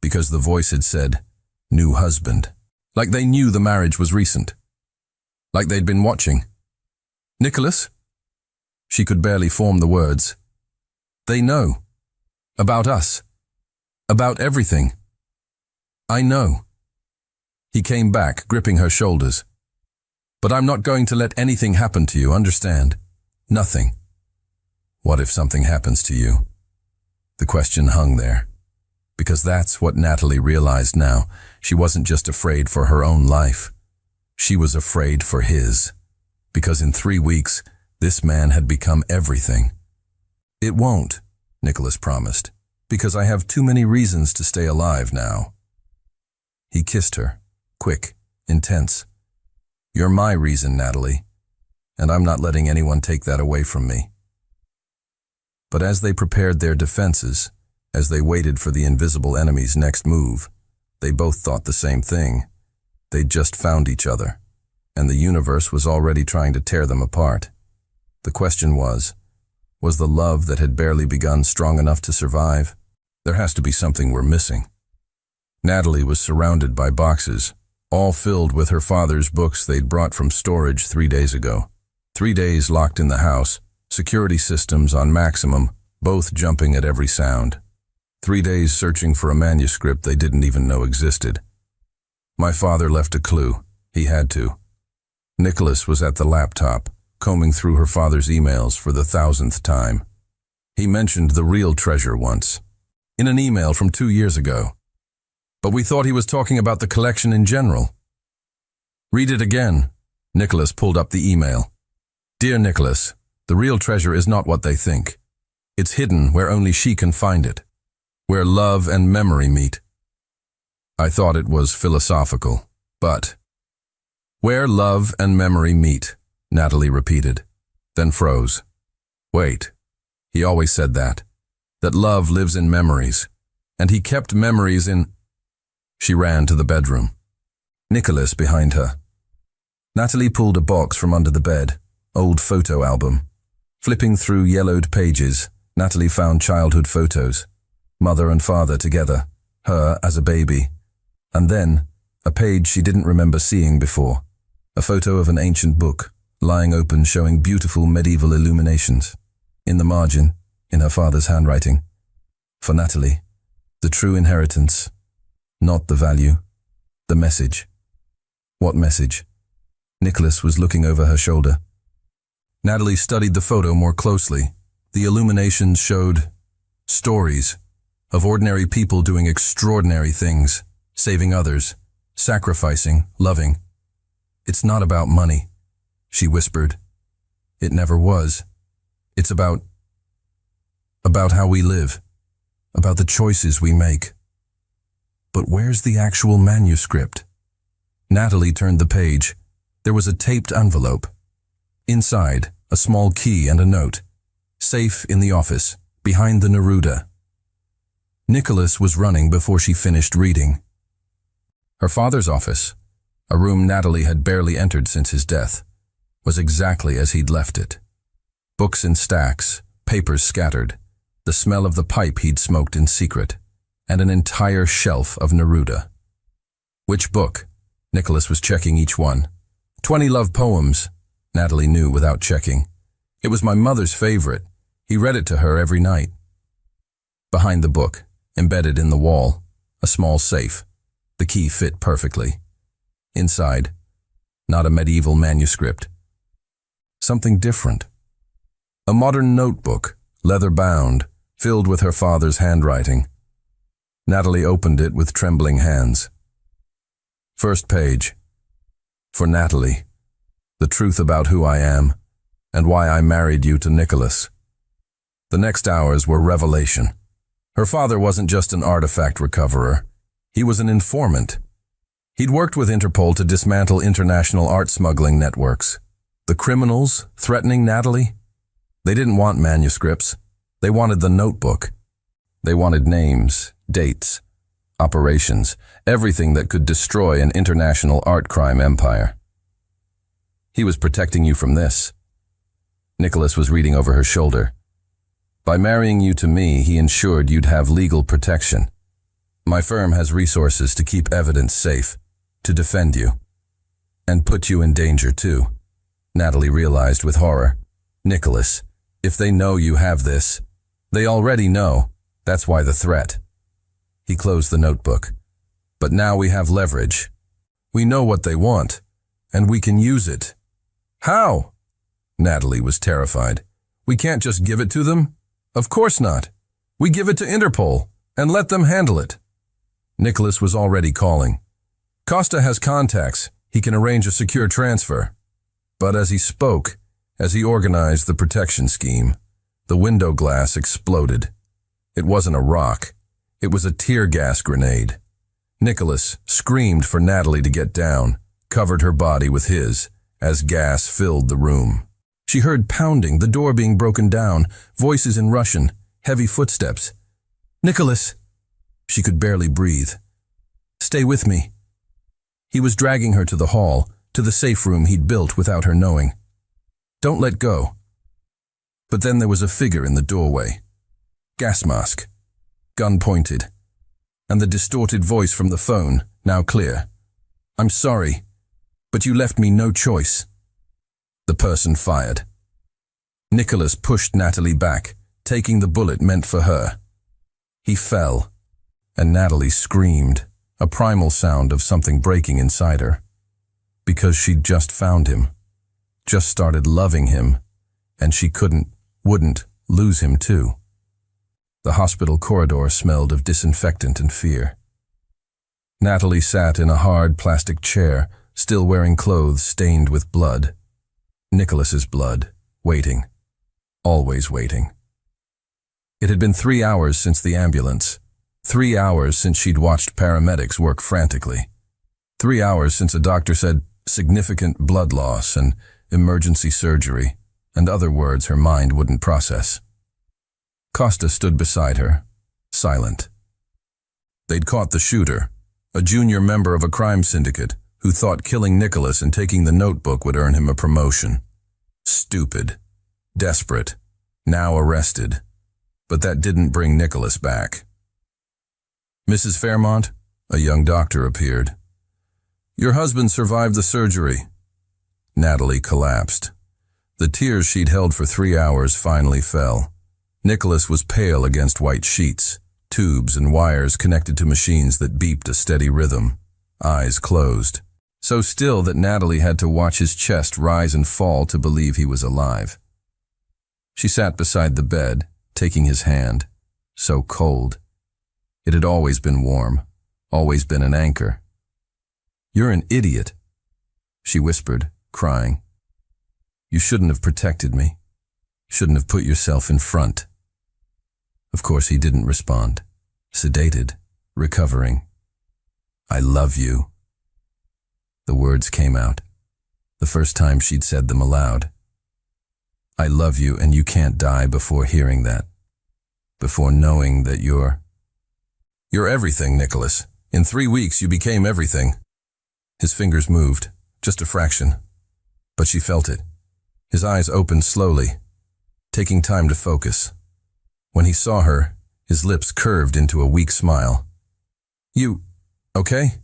Because the voice had said, new husband. Like they knew the marriage was recent. Like they'd been watching. Nicholas? She could barely form the words. They know. About us. About everything. I know. He came back, gripping her shoulders. But I'm not going to let anything happen to you, understand? Nothing. What if something happens to you? The question hung there. Because that's what Natalie realized now. She wasn't just afraid for her own life. She was afraid for his. Because in 3 weeks, this man had become everything. It won't, Nicholas promised, because I have too many reasons to stay alive now. He kissed her, quick, intense. You're my reason, Natalie, and I'm not letting anyone take that away from me. But as they prepared their defenses, as they waited for the invisible enemy's next move, they both thought the same thing. They'd just found each other, and the universe was already trying to tear them apart. The question was the love that had barely begun strong enough to survive? There has to be something we're missing. Natalie was surrounded by boxes, all filled with her father's books they'd brought from storage 3 days ago. 3 days locked in the house, security systems on maximum, both jumping at every sound. 3 days searching for a manuscript they didn't even know existed. My father left a clue. He had to. Nicholas was at the laptop, combing through her father's emails for the 1,000th time. He mentioned the real treasure once, in an email from 2 years ago. But we thought he was talking about the collection in general. Read it again. Nicholas pulled up the email. Dear Nicholas, the real treasure is not what they think. It's hidden where only she can find it, where love and memory meet. I thought it was philosophical, but where love and memory meet, Natalie repeated, then froze. Wait, he always said that love lives in memories, and he kept memories in. She ran to the bedroom. Nicholas behind her. Natalie pulled a box from under the bed, old photo album. Flipping through yellowed pages, Natalie found childhood photos, mother and father together, her as a baby. And then, a page she didn't remember seeing before, a photo of an ancient book, lying open showing beautiful medieval illuminations. In the margin, in her father's handwriting. For Natalie, the true inheritance, not the value, the message. What message? Nicholas was looking over her shoulder. Natalie studied the photo more closely. The illuminations showed stories of ordinary people doing extraordinary things, saving others, sacrificing, loving. It's not about money, she whispered. It never was. It's about how we live, about the choices we make. But where's the actual manuscript? Natalie turned the page. There was a taped envelope. Inside, a small key and a note. Safe in the office, behind the Neruda. Nicholas was running before she finished reading. Her father's office, a room Natalie had barely entered since his death, was exactly as he'd left it. Books in stacks, papers scattered, the smell of the pipe he'd smoked in secret, and an entire shelf of Neruda. Which book? Nicholas was checking each one. 20 love poems, Natalie knew without checking. It was my mother's favorite. He read it to her every night. Behind the book, embedded in the wall, a small safe. The key fit perfectly. Inside, not a medieval manuscript. Something different. A modern notebook, leather-bound, filled with her father's handwriting. Natalie opened it with trembling hands. First page. For Natalie, the truth about who I am and why I married you to Nicholas. The next hours were revelation. Her father wasn't just an artifact recoverer. He was an informant. He'd worked with Interpol to dismantle international art smuggling networks. The criminals threatening Natalie? They didn't want manuscripts. They wanted the notebook. They wanted names, dates, operations, everything that could destroy an international art crime empire. He was protecting you from this. Nicholas was reading over her shoulder. By marrying you to me, he ensured you'd have legal protection. My firm has resources to keep evidence safe, to defend you. And put you in danger too, Natalie realized with horror. Nicholas, if they know you have this, they already know. That's why the threat. He closed the notebook. But now we have leverage. We know what they want, and we can use it. How? Natalie was terrified. We can't just give it to them? Of course not. We give it to Interpol and let them handle it. Nicholas was already calling. Costa has contacts. He can arrange a secure transfer. But as he spoke, as he organized the protection scheme, the window glass exploded. It wasn't a rock. It was a tear gas grenade. Nicholas screamed for Natalie to get down, covered her body with his, as gas filled the room. She heard pounding, the door being broken down, voices in Russian, heavy footsteps. "Nicholas!" She could barely breathe. "Stay with me." He was dragging her to the hall, to the safe room he'd built without her knowing. "Don't let go." But then there was a figure in the doorway. Gas mask, gun pointed, and the distorted voice from the phone, now clear. "I'm sorry, but you left me no choice." The person fired. Nicholas pushed Natalie back, taking the bullet meant for her. He fell, and Natalie screamed, a primal sound of something breaking inside her. Because she'd just found him, just started loving him, and she wouldn't lose him too. The hospital corridor smelled of disinfectant and fear. Natalie sat in a hard plastic chair, still wearing clothes stained with blood. Nicholas's blood, waiting, always waiting. It had been 3 hours since the ambulance, 3 hours since she'd watched paramedics work frantically, 3 hours since a doctor said significant blood loss and emergency surgery, and other words her mind wouldn't process. Costa stood beside her, silent. They'd caught the shooter, a junior member of a crime syndicate who thought killing Nicholas and taking the notebook would earn him a promotion. Stupid, desperate, now arrested. But that didn't bring Nicholas back. "Mrs. Fairmont," a young doctor appeared. "Your husband survived the surgery." Natalie collapsed. The tears she'd held for 3 hours finally fell. Nicholas was pale against white sheets, tubes and wires connected to machines that beeped a steady rhythm, eyes closed, so still that Natalie had to watch his chest rise and fall to believe he was alive. She sat beside the bed, taking his hand, so cold. It had always been warm, always been an anchor. "You're an idiot," she whispered, crying. "You shouldn't have protected me. Shouldn't have put yourself in front." Of course he didn't respond, sedated, recovering. "I love you." The words came out, the first time she'd said them aloud. "I love you, and you can't die before hearing that, before knowing that you're everything, Nicholas. In 3 weeks you became everything." His fingers moved, just a fraction, but she felt it. His eyes opened slowly, taking time to focus. When he saw her, his lips curved into a weak smile. "You, okay?"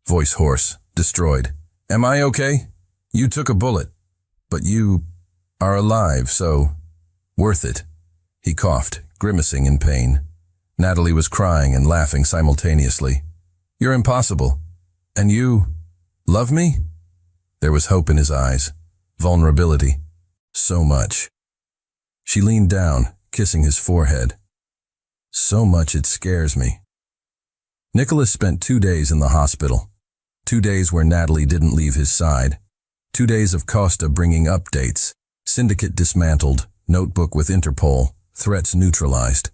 Voice hoarse, destroyed. "Am I okay? You took a bullet, but you are alive, so worth it." He coughed, grimacing in pain. Natalie was crying and laughing simultaneously. "You're impossible. And you love me?" There was hope in his eyes, vulnerability, so much. She leaned down, kissing his forehead. "So much it scares me." Nicholas spent 2 days in the hospital. 2 days where Natalie didn't leave his side. 2 days of Costa bringing updates, syndicate dismantled, notebook with Interpol, threats neutralized.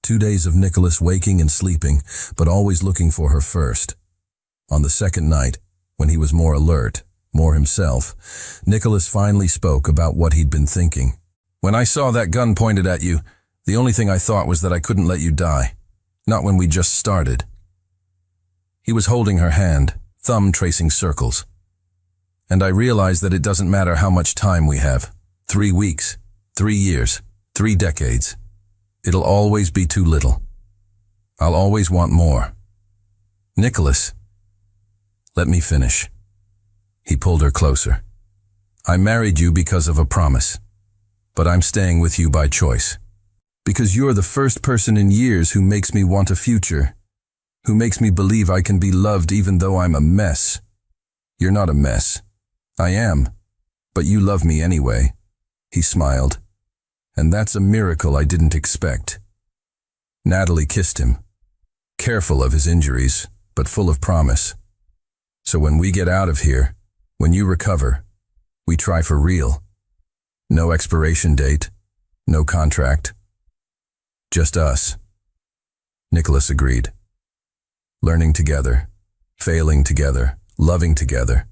2 days of Nicholas waking and sleeping, but always looking for her first. On the second night, when he was more alert, more himself, Nicholas finally spoke about what he'd been thinking. "When I saw that gun pointed at you, the only thing I thought was that I couldn't let you die. Not when we just started." He was holding her hand, thumb tracing circles. "And I realized that it doesn't matter how much time we have. 3 weeks, 3 years, 3 decades. It'll always be too little. I'll always want more. Nicholas." "Let me finish." He pulled her closer. "I married you because of a promise, but I'm staying with you by choice. Because you're the first person in years who makes me want a future, who makes me believe I can be loved even though I'm a mess. You're not a mess. I am, but you love me anyway." He smiled. "And that's a miracle I didn't expect." Natalie kissed him, careful of his injuries, but full of promise. "So when we get out of here, when you recover, we try for real. No expiration date, no contract. Just us." Nicholas agreed. Learning together, failing together, loving together.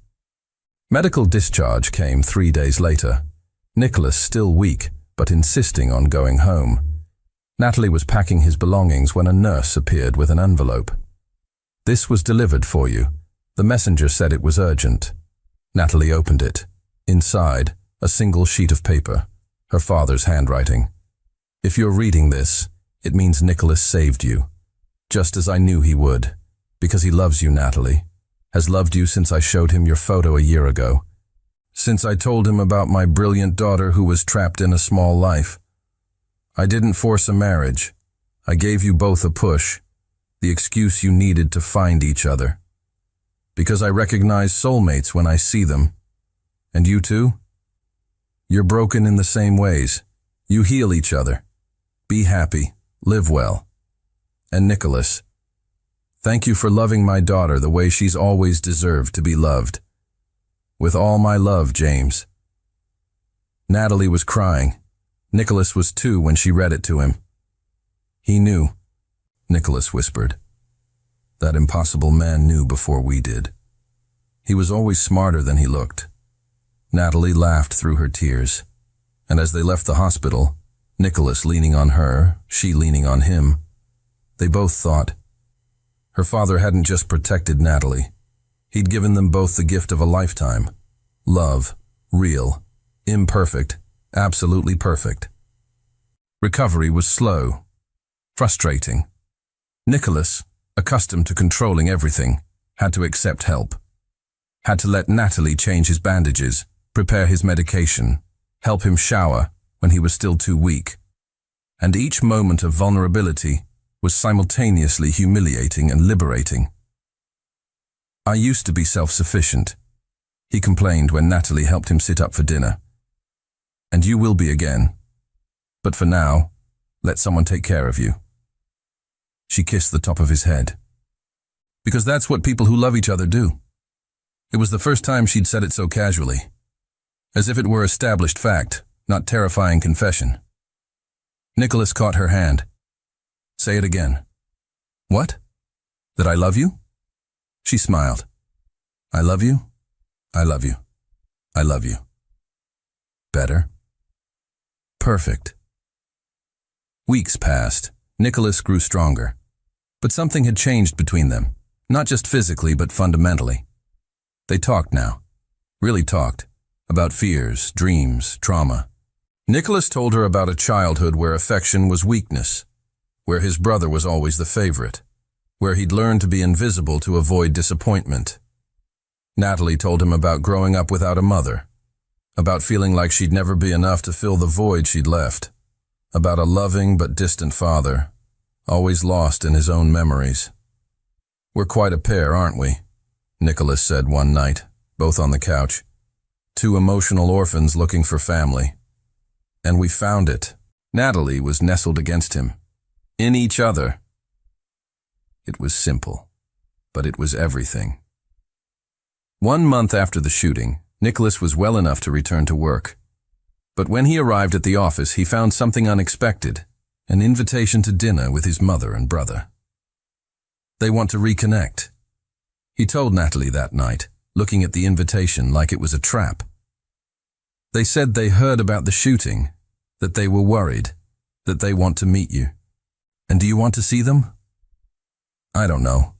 Medical discharge came 3 days later. Nicholas still weak, but insisting on going home. Natalie was packing his belongings when a nurse appeared with an envelope. "This was delivered for you. The messenger said it was urgent." Natalie opened it. Inside, a single sheet of paper, her father's handwriting. "If you're reading this, it means Nicholas saved you. Just as I knew he would. Because he loves you, Natalie. Has loved you since I showed him your photo a year ago. Since I told him about my brilliant daughter who was trapped in a small life. I didn't force a marriage. I gave you both a push, the excuse you needed to find each other. Because I recognize soulmates when I see them. And you too? You're broken in the same ways. You heal each other. Be happy. Live well. And Nicholas, thank you for loving my daughter the way she's always deserved to be loved. With all my love, James." Natalie was crying. Nicholas was too when she read it to him. "He knew," Nicholas whispered. "That impossible man knew before we did. He was always smarter than he looked." Natalie laughed through her tears, and as they left the hospital, Nicholas leaning on her, she leaning on him, they both thought, her father hadn't just protected Natalie. He'd given them both the gift of a lifetime. Love, real, imperfect, absolutely perfect. Recovery was slow, frustrating. Nicholas, accustomed to controlling everything, had to accept help. Had to let Natalie change his bandages, prepare his medication, help him shower when he was still too weak. And each moment of vulnerability was simultaneously humiliating and liberating. "I used to be self-sufficient," he complained when Natalie helped him sit up for dinner. "And you will be again. But for now, let someone take care of you." She kissed the top of his head. Because that's what people who love each other do. It was the first time she'd said it so casually, as if it were established fact, not terrifying confession. Nicholas caught her hand. "Say it again." "What? That I love you?" She smiled. "I love you. I love you. I love you." "Better?" "Perfect." Weeks passed. Nicholas grew stronger. But something had changed between them, not just physically but fundamentally. They talked now. Really talked. About fears, dreams, trauma. Nicholas told her about a childhood where affection was weakness, where his brother was always the favorite, where he'd learned to be invisible to avoid disappointment. Natalie told him about growing up without a mother, about feeling like she'd never be enough to fill the void she'd left, about a loving but distant father, always lost in his own memories. "We're quite a pair, aren't we?" Nicholas said one night, both on the couch. "Two emotional orphans looking for family. And we found it." Natalie was nestled against him. In each other. It was simple, but it was everything. 1 month after the shooting, Nicholas was well enough to return to work. But when he arrived at the office, he found something unexpected, an invitation to dinner with his mother and brother. They want to reconnect. He told Natalie that night, looking at the invitation like it was a trap. They said they heard about the shooting, that they were worried, that they want to meet you. And do you want to see them? I don't know.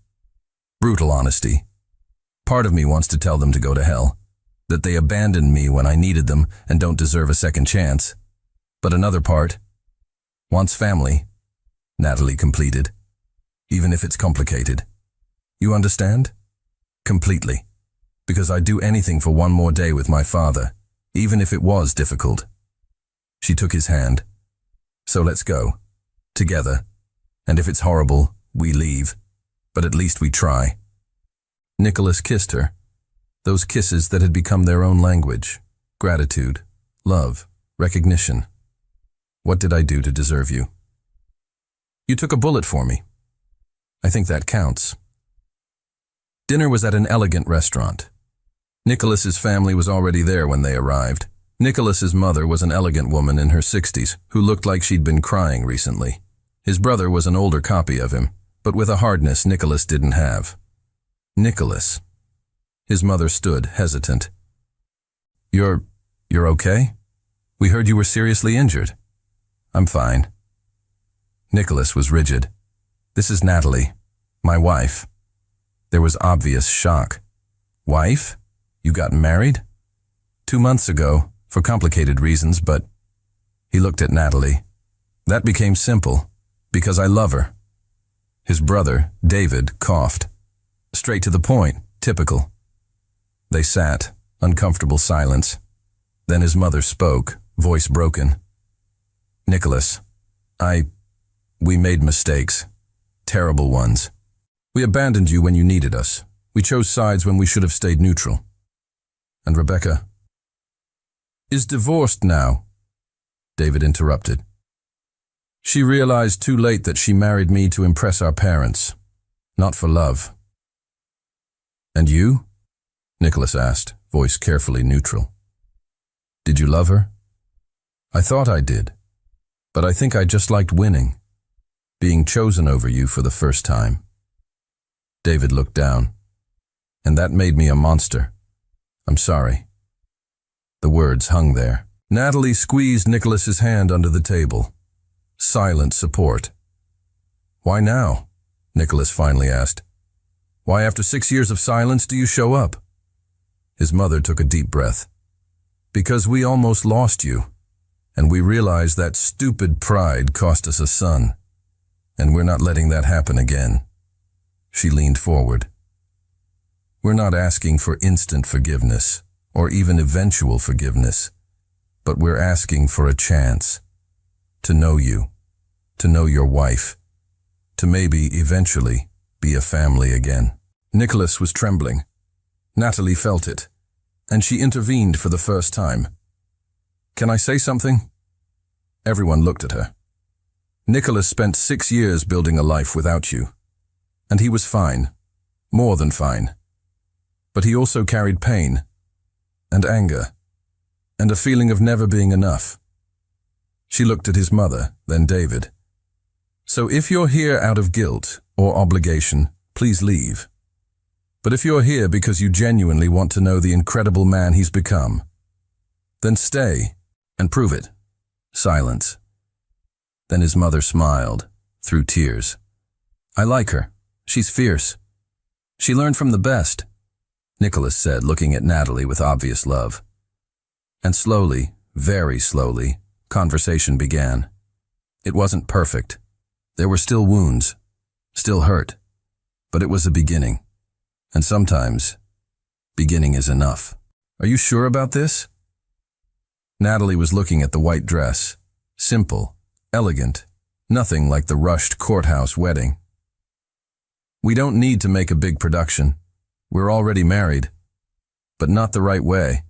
Brutal honesty. Part of me wants to tell them to go to hell, that they abandoned me when I needed them and don't deserve a second chance. But another part wants family, Natalie completed, even if it's complicated. You understand? Completely. Because I'd do anything for one more day with my father, even if it was difficult. She took his hand. So let's go. Together. And if it's horrible, we leave. But at least we try. Nicholas kissed her. Those kisses that had become their own language. Gratitude, love, recognition. What did I do to deserve you? You took a bullet for me. I think that counts. Dinner was at an elegant restaurant. Nicholas's family was already there when they arrived. Nicholas's mother was an elegant woman in her 60s who looked like she'd been crying recently. His brother was an older copy of him, but with a hardness Nicholas didn't have. Nicholas. His mother stood, hesitant. You're okay? We heard you were seriously injured. I'm fine. Nicholas was rigid. This is Natalie, my wife. There was obvious shock. Wife? You got married? 2 months ago, for complicated reasons, but he looked at Natalie. That became simple, because I love her. His brother, David, coughed. Straight to the point, typical. They sat, uncomfortable silence. Then his mother spoke, voice broken. Nicholas, we made mistakes. Terrible ones. We abandoned you when you needed us. We chose sides when we should have stayed neutral. And Rebecca is divorced now, David interrupted. She realized too late that she married me to impress our parents, not for love. And you? Nicholas asked, voice carefully neutral. Did you love her? I thought I did, but I think I just liked winning, being chosen over you for the first time. David looked down. And that made me a monster. I'm sorry. The words hung there. Natalie squeezed Nicholas's hand under the table. Silent support. Why now? Nicholas finally asked. Why after 6 years of silence do you show up? His mother took a deep breath. Because we almost lost you, and we realized that stupid pride cost us a son, and we're not letting that happen again. She leaned forward. We're not asking for instant forgiveness, or even eventual forgiveness, but we're asking for a chance to know you, to know your wife, to maybe eventually be a family again. Nicholas was trembling. Natalie felt it, and she intervened for the first time. Can I say something? Everyone looked at her. Nicholas spent 6 years building a life without you, and he was fine, more than fine. But he also carried pain, and anger, and a feeling of never being enough. She looked at his mother, then David. So if you're here out of guilt or obligation, please leave. But if you're here because you genuinely want to know the incredible man he's become, then stay and prove it. Silence. Then his mother smiled, through tears. I like her. She's fierce. She learned from the best, Nicholas said, looking at Natalie with obvious love. And slowly, very slowly, conversation began. It wasn't perfect. There were still wounds, still hurt, but it was a beginning. And sometimes, beginning is enough. Are you sure about this? Natalie was looking at the white dress. Simple, elegant, nothing like the rushed courthouse wedding. We don't need to make a big production. We're already married, but not the right way.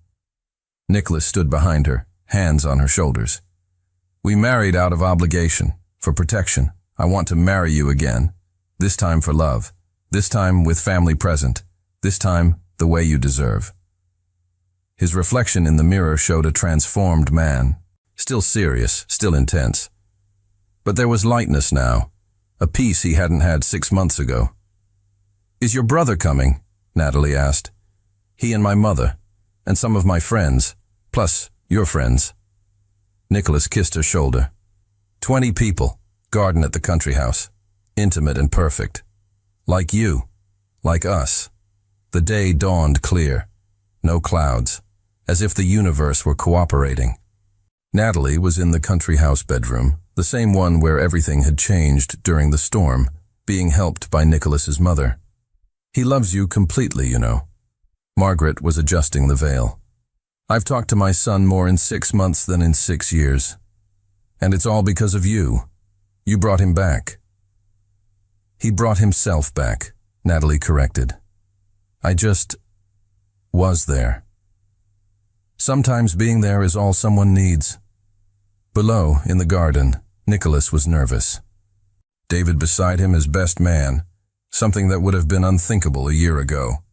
Nicholas stood behind her, hands on her shoulders. We married out of obligation, for protection. I want to marry you again, this time for love, this time with family present, this time the way you deserve. His reflection in the mirror showed a transformed man, still serious, still intense. But there was lightness now, a peace he hadn't had 6 months ago. Is your brother coming? Natalie asked. He and my mother, and some of my friends, plus your friends. Nicholas kissed her shoulder. 20 people, garden at the country house, intimate and perfect. Like you, like us. The day dawned clear, no clouds, as if the universe were cooperating. Natalie was in the country house bedroom, the same one where everything had changed during the storm, being helped by Nicholas's mother. He loves you completely, you know. Margaret was adjusting the veil. I've talked to my son more in 6 months than in 6 years. And it's all because of you. You brought him back. He brought himself back, Natalie corrected. I just was there. Sometimes being there is all someone needs. Below, in the garden, Nicholas was nervous. David beside him as best man, something that would have been unthinkable a year ago.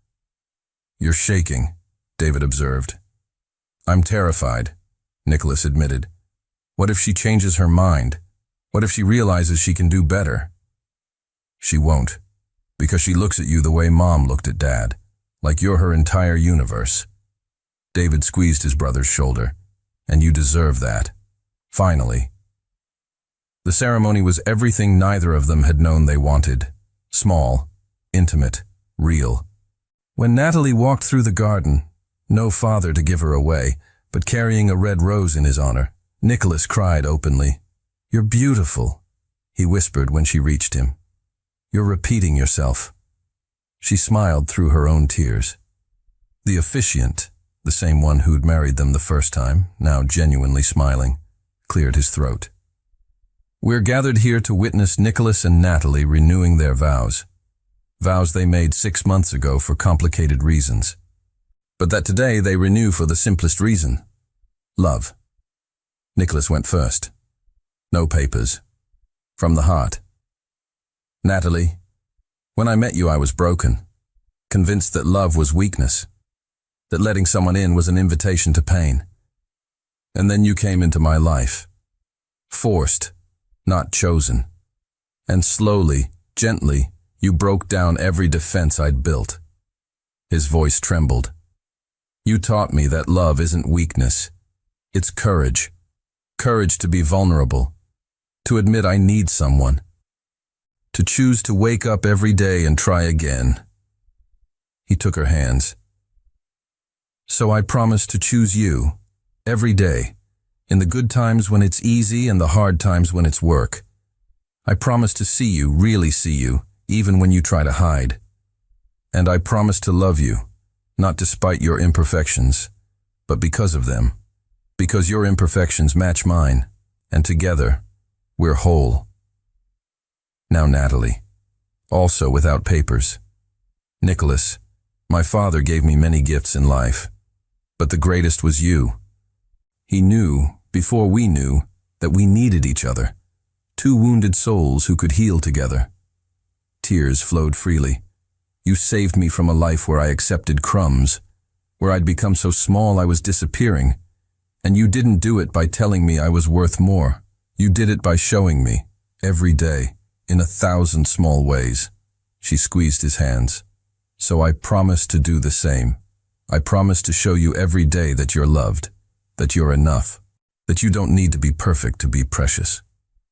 You're shaking, David observed. I'm terrified, Nicholas admitted. What if she changes her mind? What if she realizes she can do better? She won't, because she looks at you the way Mom looked at Dad, like you're her entire universe. David squeezed his brother's shoulder, and you deserve that. Finally. The ceremony was everything neither of them had known they wanted. Small, intimate, real. When Natalie walked through the garden, no father to give her away, but carrying a red rose in his honor, Nicholas cried openly. "You're beautiful," he whispered when she reached him. "You're repeating yourself." She smiled through her own tears. The officiant, the same one who'd married them the first time, now genuinely smiling, cleared his throat. "We're gathered here to witness Nicholas and Natalie renewing their vows. Vows they made 6 months ago for complicated reasons. But that today they renew for the simplest reason. Love." Nicholas went first. No papers. From the heart. "Natalie, when I met you I was broken, convinced that love was weakness, that letting someone in was an invitation to pain. And then you came into my life. Forced, not chosen. And slowly, gently, you broke down every defense I'd built." His voice trembled. "You taught me that love isn't weakness. It's courage. Courage to be vulnerable. To admit I need someone. To choose to wake up every day and try again." He took her hands. "So I promise to choose you, every day, in the good times when it's easy and the hard times when it's work. I promise to see you, really see you, even when you try to hide. And I promise to love you, not despite your imperfections, but because of them. Because your imperfections match mine, and together, we're whole." Now Natalie, also without papers. "Nicholas, my father gave me many gifts in life, but the greatest was you. He knew, before we knew, that we needed each other. Two wounded souls who could heal together." Tears flowed freely. "You saved me from a life where I accepted crumbs, where I'd become so small I was disappearing. And you didn't do it by telling me I was worth more. You did it by showing me, every day, in 1,000 small ways." She squeezed his hands. "So I promise to do the same. I promise to show you every day that you're loved, that you're enough, that you don't need to be perfect to be precious.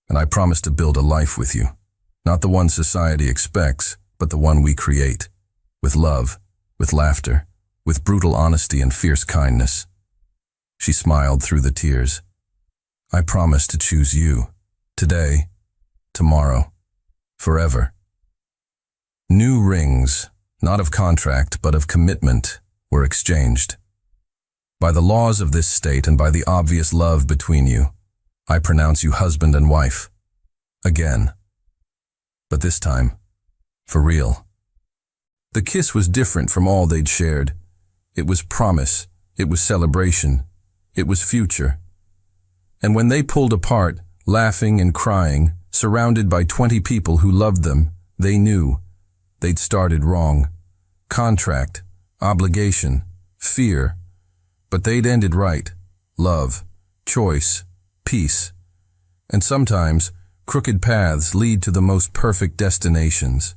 And I promise to build a life with you. Not the one society expects, but the one we create. With love, with laughter, with brutal honesty and fierce kindness." She smiled through the tears. "I promise to choose you. Today, tomorrow, forever." New rings, not of contract but of commitment, were exchanged. "By the laws of this state and by the obvious love between you, I pronounce you husband and wife. Again. But this time, for real." The kiss was different from all they'd shared. It was promise, it was celebration, it was future. And when they pulled apart, laughing and crying, surrounded by 20 people who loved them, they knew they'd started wrong. Contract, obligation, fear. But they'd ended right. Love, choice, peace. And sometimes, crooked paths lead to the most perfect destinations.